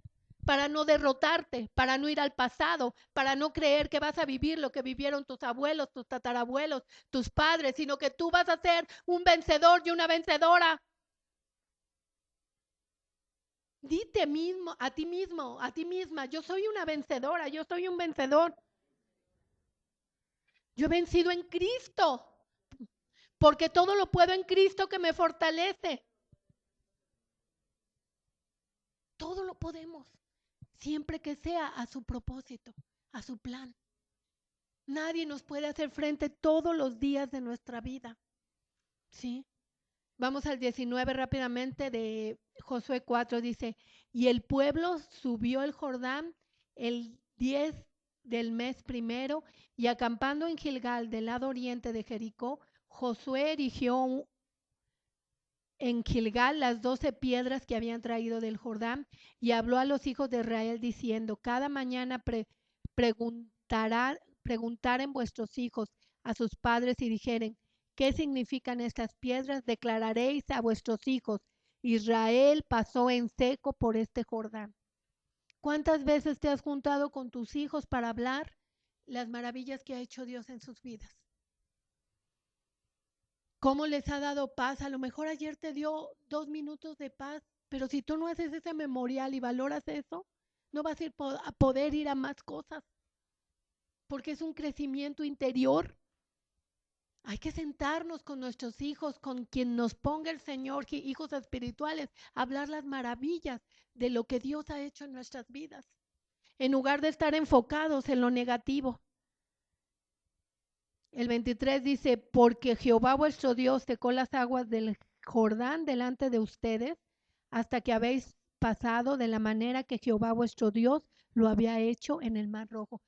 para no derrotarte, para no ir al pasado, para no creer que vas a vivir lo que vivieron tus abuelos, tus tatarabuelos, tus padres, sino que tú vas a ser un vencedor y una vencedora. Dite mismo, a ti misma, yo soy una vencedora, yo soy un vencedor. Yo he vencido en Cristo, porque todo lo puedo en Cristo que me fortalece. Todo lo podemos, siempre que sea a su propósito, a su plan. Nadie nos puede hacer frente todos los días de nuestra vida. ¿Sí? Vamos al 19 rápidamente de Josué 4, dice, y el pueblo subió el Jordán el 10 del mes primero, y acampando en Gilgal, del lado oriente de Jericó, Josué erigió en Gilgal las 12 piedras que habían traído del Jordán, y habló a los hijos de Israel diciendo, cada mañana preguntaren vuestros hijos a sus padres y dijeren, ¿qué significan estas piedras? Declararéis a vuestros hijos, Israel pasó en seco por este Jordán. ¿Cuántas veces te has juntado con tus hijos para hablar las maravillas que ha hecho Dios en sus vidas? ¿Cómo les ha dado paz? A lo mejor ayer te dio 2 minutos de paz, pero si tú no haces ese memorial y valoras eso, no vas a, a poder ir a más cosas, porque es un crecimiento interior. Hay que sentarnos con nuestros hijos, con quien nos ponga el Señor, hijos espirituales, hablar las maravillas de lo que Dios ha hecho en nuestras vidas, en lugar de estar enfocados en lo negativo. El 23 dice, porque Jehová vuestro Dios secó las aguas del Jordán delante de ustedes, hasta que habéis pasado de la manera que Jehová vuestro Dios lo había hecho en el Mar Rojo.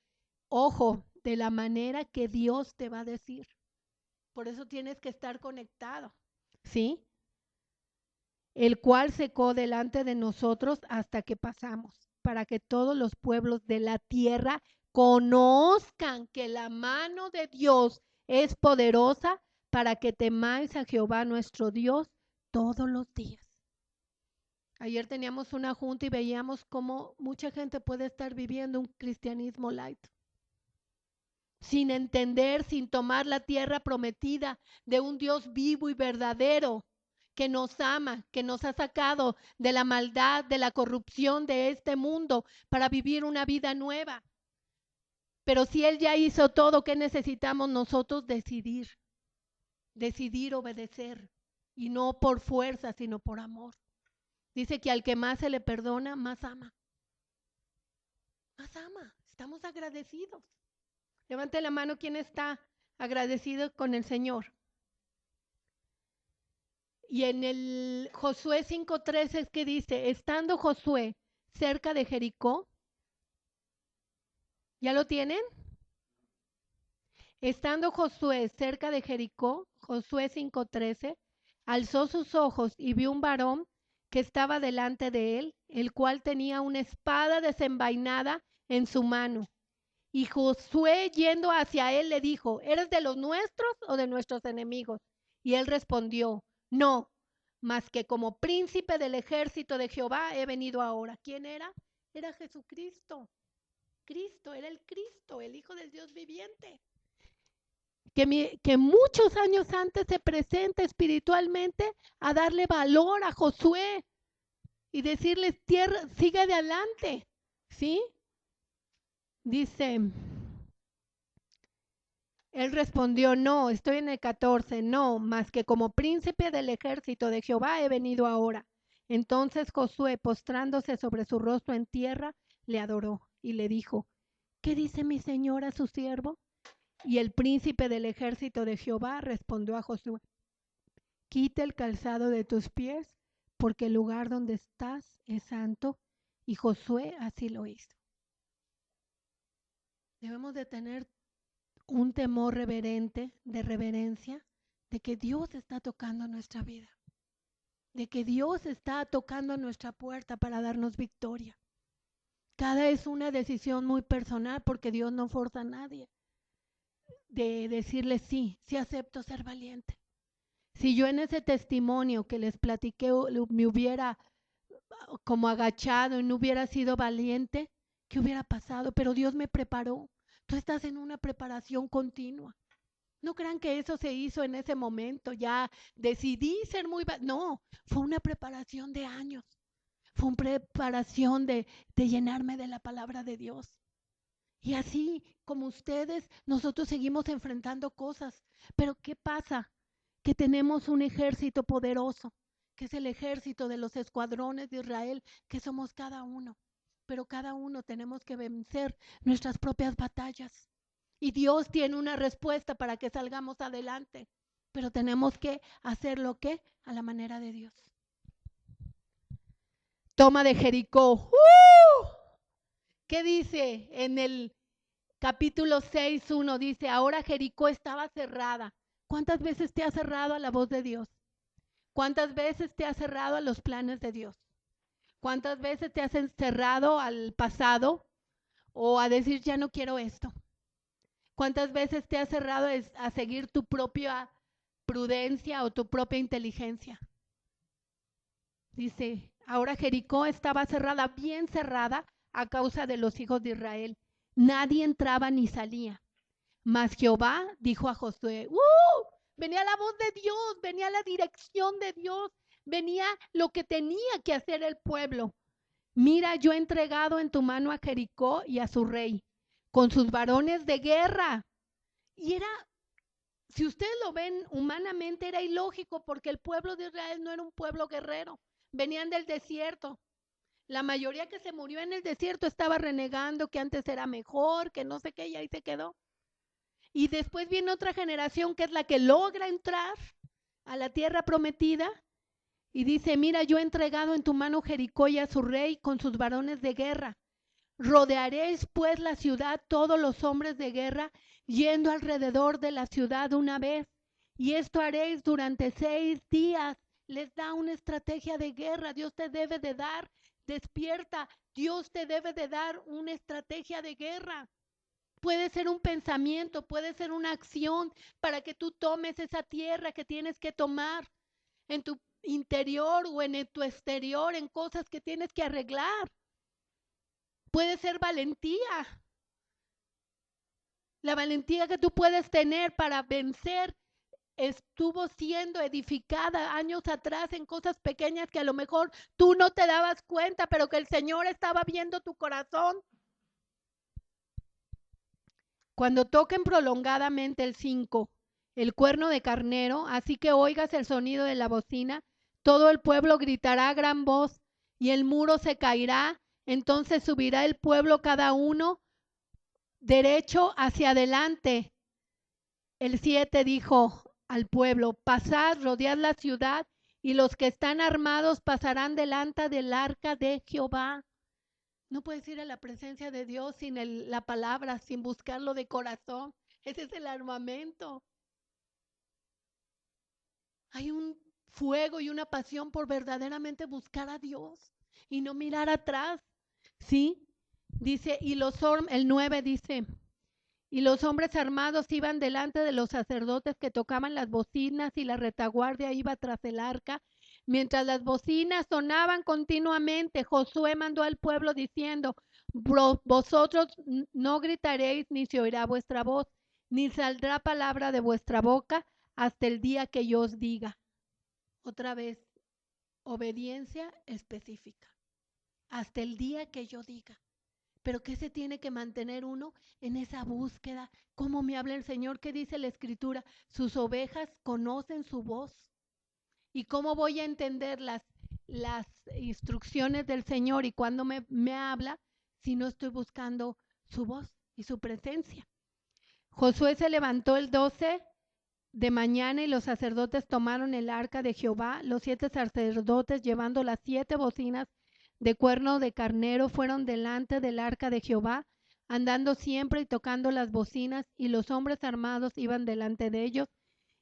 Ojo, de la manera que Dios te va a decir. Por eso tienes que estar conectado, ¿sí? El cual secó delante de nosotros hasta que pasamos, para que todos los pueblos de la tierra conozcan que la mano de Dios es poderosa para que temáis a Jehová nuestro Dios todos los días. Ayer teníamos una junta y veíamos cómo mucha gente puede estar viviendo un cristianismo light, sin entender, sin tomar la tierra prometida de un Dios vivo y verdadero, que nos ama, que nos ha sacado de la maldad, de la corrupción de este mundo para vivir una vida nueva. Pero si Él ya hizo todo, ¿qué necesitamos nosotros? Decidir obedecer, y no por fuerza, sino por amor. Dice que al que más se le perdona, más ama. Más ama. Estamos agradecidos. Levante la mano quien está agradecido con el Señor. Y en el Josué 5:13 es que dice, estando Josué cerca de Jericó, ¿ya lo tienen? Estando Josué cerca de Jericó, Josué 5:13, alzó sus ojos y vio un varón que estaba delante de él, el cual tenía una espada desenvainada en su mano. Y Josué, yendo hacia él, le dijo, ¿eres de los nuestros o de nuestros enemigos? Y él respondió, no, más que como príncipe del ejército de Jehová he venido ahora. ¿Quién era? Era Jesucristo. Cristo, era el Cristo, el Hijo del Dios viviente. Que muchos años antes se presenta espiritualmente a darle valor a Josué y decirles, tierra, sigue adelante, ¿sí? Dice, él respondió, no, estoy en el 14, no, más que como príncipe del ejército de Jehová he venido ahora. Entonces Josué, postrándose sobre su rostro en tierra, le adoró y le dijo, ¿qué dice mi señor a su siervo? Y el príncipe del ejército de Jehová respondió a Josué, quita el calzado de tus pies, porque el lugar donde estás es santo. Y Josué así lo hizo. Debemos de tener un temor reverente, de reverencia, de que Dios está tocando nuestra vida, de que Dios está tocando a nuestra puerta para darnos victoria. Cada es una decisión muy personal, porque Dios no forza a nadie de decirle sí acepto ser valiente. Si yo en ese testimonio que les platiqué me hubiera como agachado y no hubiera sido valiente, ¿qué hubiera pasado? Pero Dios me preparó. Tú estás en una preparación continua. No crean que eso se hizo en ese momento, ya decidí ser muy... No, fue una preparación de años. Fue una preparación de llenarme de la palabra de Dios. Y así como ustedes, nosotros seguimos enfrentando cosas. Pero ¿qué pasa? Que tenemos un ejército poderoso, que es el ejército de los escuadrones de Israel, que somos cada uno. Pero cada uno tenemos que vencer nuestras propias batallas. Y Dios tiene una respuesta para que salgamos adelante. Pero tenemos que hacer lo que a la manera de Dios. Toma de Jericó. ¿Qué dice en el capítulo 6:1? Dice, ahora Jericó estaba cerrada. ¿Cuántas veces te has cerrado a la voz de Dios? ¿Cuántas veces te has cerrado a los planes de Dios? ¿Cuántas veces te has encerrado al pasado o a decir ya no quiero esto? ¿Cuántas veces te has cerrado a seguir tu propia prudencia o tu propia inteligencia? Dice, ahora Jericó estaba cerrada, bien cerrada, a causa de los hijos de Israel. Nadie entraba ni salía. Mas Jehová dijo a Josué, venía la voz de Dios, venía la dirección de Dios, venía lo que tenía que hacer el pueblo. Mira, yo he entregado en tu mano a Jericó y a su rey, con sus varones de guerra. Y era, si ustedes lo ven humanamente, era ilógico porque el pueblo de Israel no era un pueblo guerrero. Venían del desierto. La mayoría que se murió en el desierto estaba renegando que antes era mejor, que no sé qué, y ahí se quedó. Y después viene otra generación que es la que logra entrar a la tierra prometida y dice, mira, yo he entregado en tu mano Jericó y a su rey con sus varones de guerra. Rodearéis pues la ciudad todos los hombres de guerra, yendo alrededor de la ciudad una vez. Y esto haréis durante 6 días. Les da una estrategia de guerra. Dios te debe de dar, despierta. Dios te debe de dar una estrategia de guerra. Puede ser un pensamiento, puede ser una acción para que tú tomes esa tierra que tienes que tomar en tu interior o en tu exterior, en cosas que tienes que arreglar. Puede ser valentía. La valentía que tú puedes tener para vencer estuvo siendo edificada años atrás en cosas pequeñas que a lo mejor tú no te dabas cuenta, pero que el Señor estaba viendo tu corazón. Cuando toquen prolongadamente el 5, el cuerno de carnero, así que oigas el sonido de la bocina, todo el pueblo gritará a gran voz y el muro se caerá, entonces subirá el pueblo cada uno derecho hacia adelante. El 7 dijo al pueblo, pasad, rodead la ciudad y los que están armados pasarán delante del arca de Jehová. No puedes ir a la presencia de Dios sin la palabra, sin buscarlo de corazón. Ese es el armamento. Hay un fuego y una pasión por verdaderamente buscar a Dios y no mirar atrás. ¿Sí? Dice, el 9 dice, y los hombres armados iban delante de los sacerdotes que tocaban las bocinas y la retaguardia iba tras el arca. Mientras las bocinas sonaban continuamente, Josué mandó al pueblo diciendo, vosotros no gritaréis ni se oirá vuestra voz, ni saldrá palabra de vuestra boca hasta el día que yo os diga. Otra vez, obediencia específica. Hasta el día que yo diga. Pero ¿qué se tiene que mantener uno en esa búsqueda? ¿Cómo me habla el Señor? ¿Qué dice la Escritura? Sus ovejas conocen su voz. ¿Y cómo voy a entender las instrucciones del Señor y cuando me habla si no estoy buscando su voz y su presencia? Josué se levantó el 12 de mañana y los sacerdotes tomaron el arca de Jehová. Los 7 sacerdotes llevando las 7 bocinas de cuerno de carnero fueron delante del arca de Jehová, andando siempre y tocando las bocinas, y los hombres armados iban delante de ellos,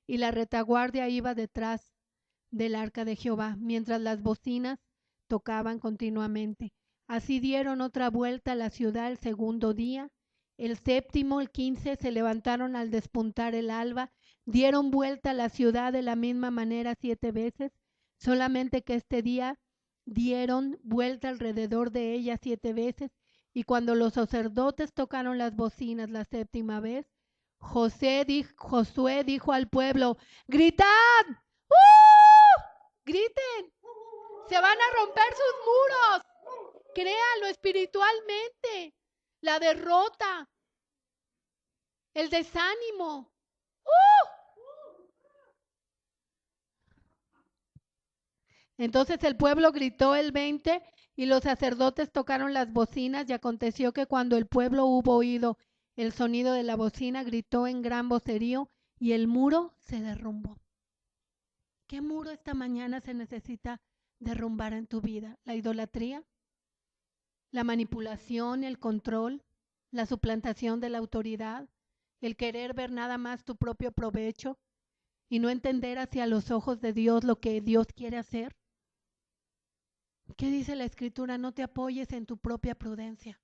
y la retaguardia iba detrás del arca de Jehová, mientras las bocinas tocaban continuamente. Así dieron otra vuelta a la ciudad el segundo día. El séptimo, el 15, se levantaron al despuntar el alba, dieron vuelta a la ciudad de la misma manera 7 veces, solamente que este día dieron vuelta alrededor de ella 7 veces, y cuando los sacerdotes tocaron las bocinas la séptima vez, Josué dijo al pueblo, ¡gritad! Griten, se van a romper sus muros, créanlo espiritualmente, la derrota, el desánimo. Entonces el pueblo gritó el 20 y los sacerdotes tocaron las bocinas, y aconteció que cuando el pueblo hubo oído el sonido de la bocina, gritó en gran vocerío y el muro se derrumbó. ¿Qué muro esta mañana se necesita derrumbar en tu vida? ¿La idolatría? ¿La manipulación, el control, la suplantación de la autoridad, el querer ver nada más tu propio provecho y no entender hacia los ojos de Dios lo que Dios quiere hacer? ¿Qué dice la Escritura? No te apoyes en tu propia prudencia.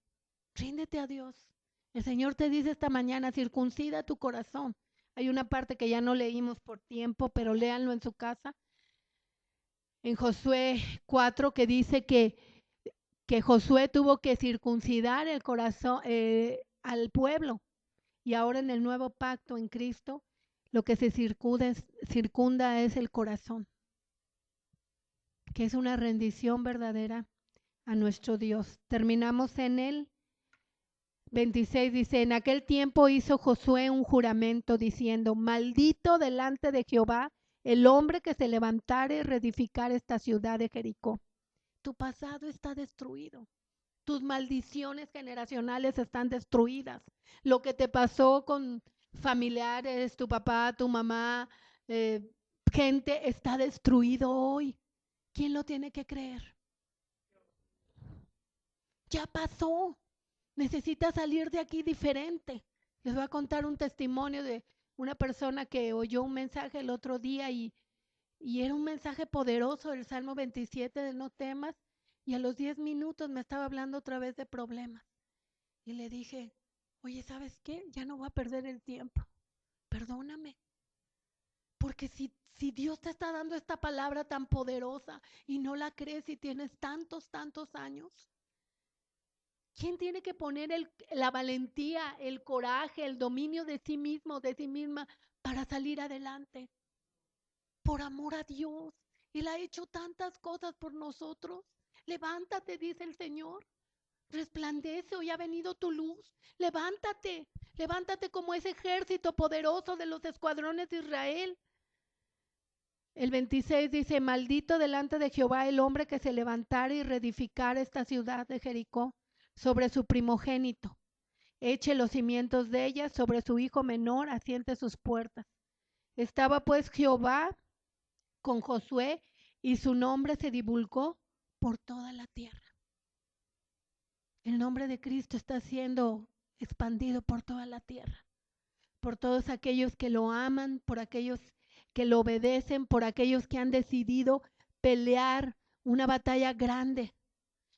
Ríndete a Dios. El Señor te dice esta mañana, circuncida tu corazón. Hay una parte que ya no leímos por tiempo, pero léanlo en su casa. En Josué 4, que dice que Josué tuvo que circuncidar el corazón al pueblo. Y ahora en el nuevo pacto en Cristo, lo que se circunda es el corazón, que es una rendición verdadera a nuestro Dios. Terminamos en el 26, dice, en aquel tiempo hizo Josué un juramento diciendo, maldito delante de Jehová el hombre que se levantare y reedificare esta ciudad de Jericó. Tu pasado está destruido. Tus maldiciones generacionales están destruidas. Lo que te pasó con familiares, tu papá, tu mamá, gente, está destruido hoy. ¿Quién lo tiene que creer? Ya pasó. Necesitas salir de aquí diferente. Les voy a contar un testimonio de una persona que oyó un mensaje el otro día y era un mensaje poderoso del Salmo 27 de no temas, y a los 10 minutos me estaba hablando otra vez de problemas. Y le dije, oye, ¿sabes qué? Ya no voy a perder el tiempo. Perdóname. Porque si Dios te está dando esta palabra tan poderosa y no la crees y tienes tantos años, ¿quién tiene que poner la valentía, el coraje, el dominio de sí mismo, de sí misma para salir adelante? Por amor a Dios. Él ha hecho tantas cosas por nosotros. Levántate, dice el Señor. Resplandece, hoy ha venido tu luz. Levántate, levántate como ese ejército poderoso de los escuadrones de Israel. El 26 dice, maldito delante de Jehová el hombre que se levantare y reedificare esta ciudad de Jericó sobre su primogénito. Eche los cimientos de ella, sobre su hijo menor asiente sus puertas. Estaba pues Jehová con Josué y su nombre se divulgó por toda la tierra. El nombre de Cristo está siendo expandido por toda la tierra, por todos aquellos que lo aman, por aquellos que lo obedecen, por aquellos que han decidido pelear una batalla grande,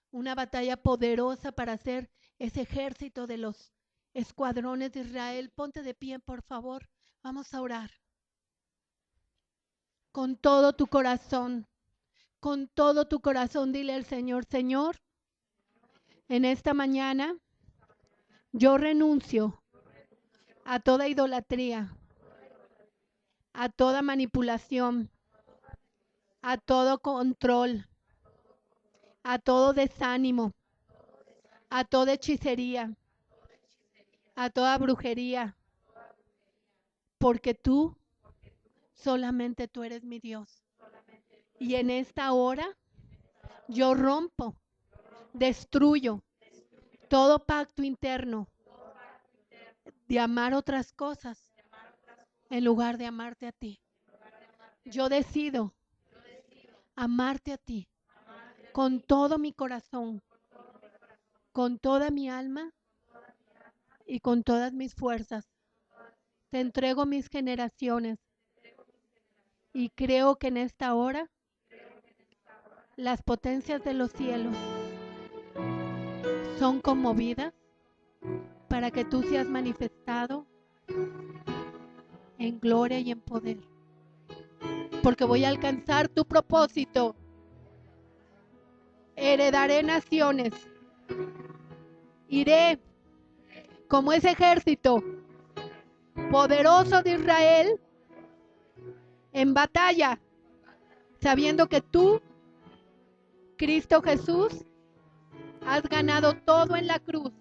una batalla poderosa para hacer ese ejército de los escuadrones de Israel. Ponte de pie, por favor. Vamos a orar. Con todo tu corazón, dile al Señor, Señor, en esta mañana yo renuncio a toda idolatría, a toda manipulación, a todo control, a todo desánimo, a toda hechicería, a toda brujería, porque tú, solamente tú eres mi Dios. Y en esta hora yo rompo, destruyo todo pacto interno de amar otras cosas en lugar de amarte a ti. Yo decido amarte a ti con todo mi corazón, con toda mi alma y con todas mis fuerzas. Te entrego mis generaciones y creo que en esta hora las potencias de los cielos son conmovidas para que tú seas manifestado en gloria y en poder. Porque voy a alcanzar tu propósito. Heredaré naciones. Iré como ese ejército poderoso de Israel en batalla, sabiendo que tú, Cristo Jesús, has ganado todo en la cruz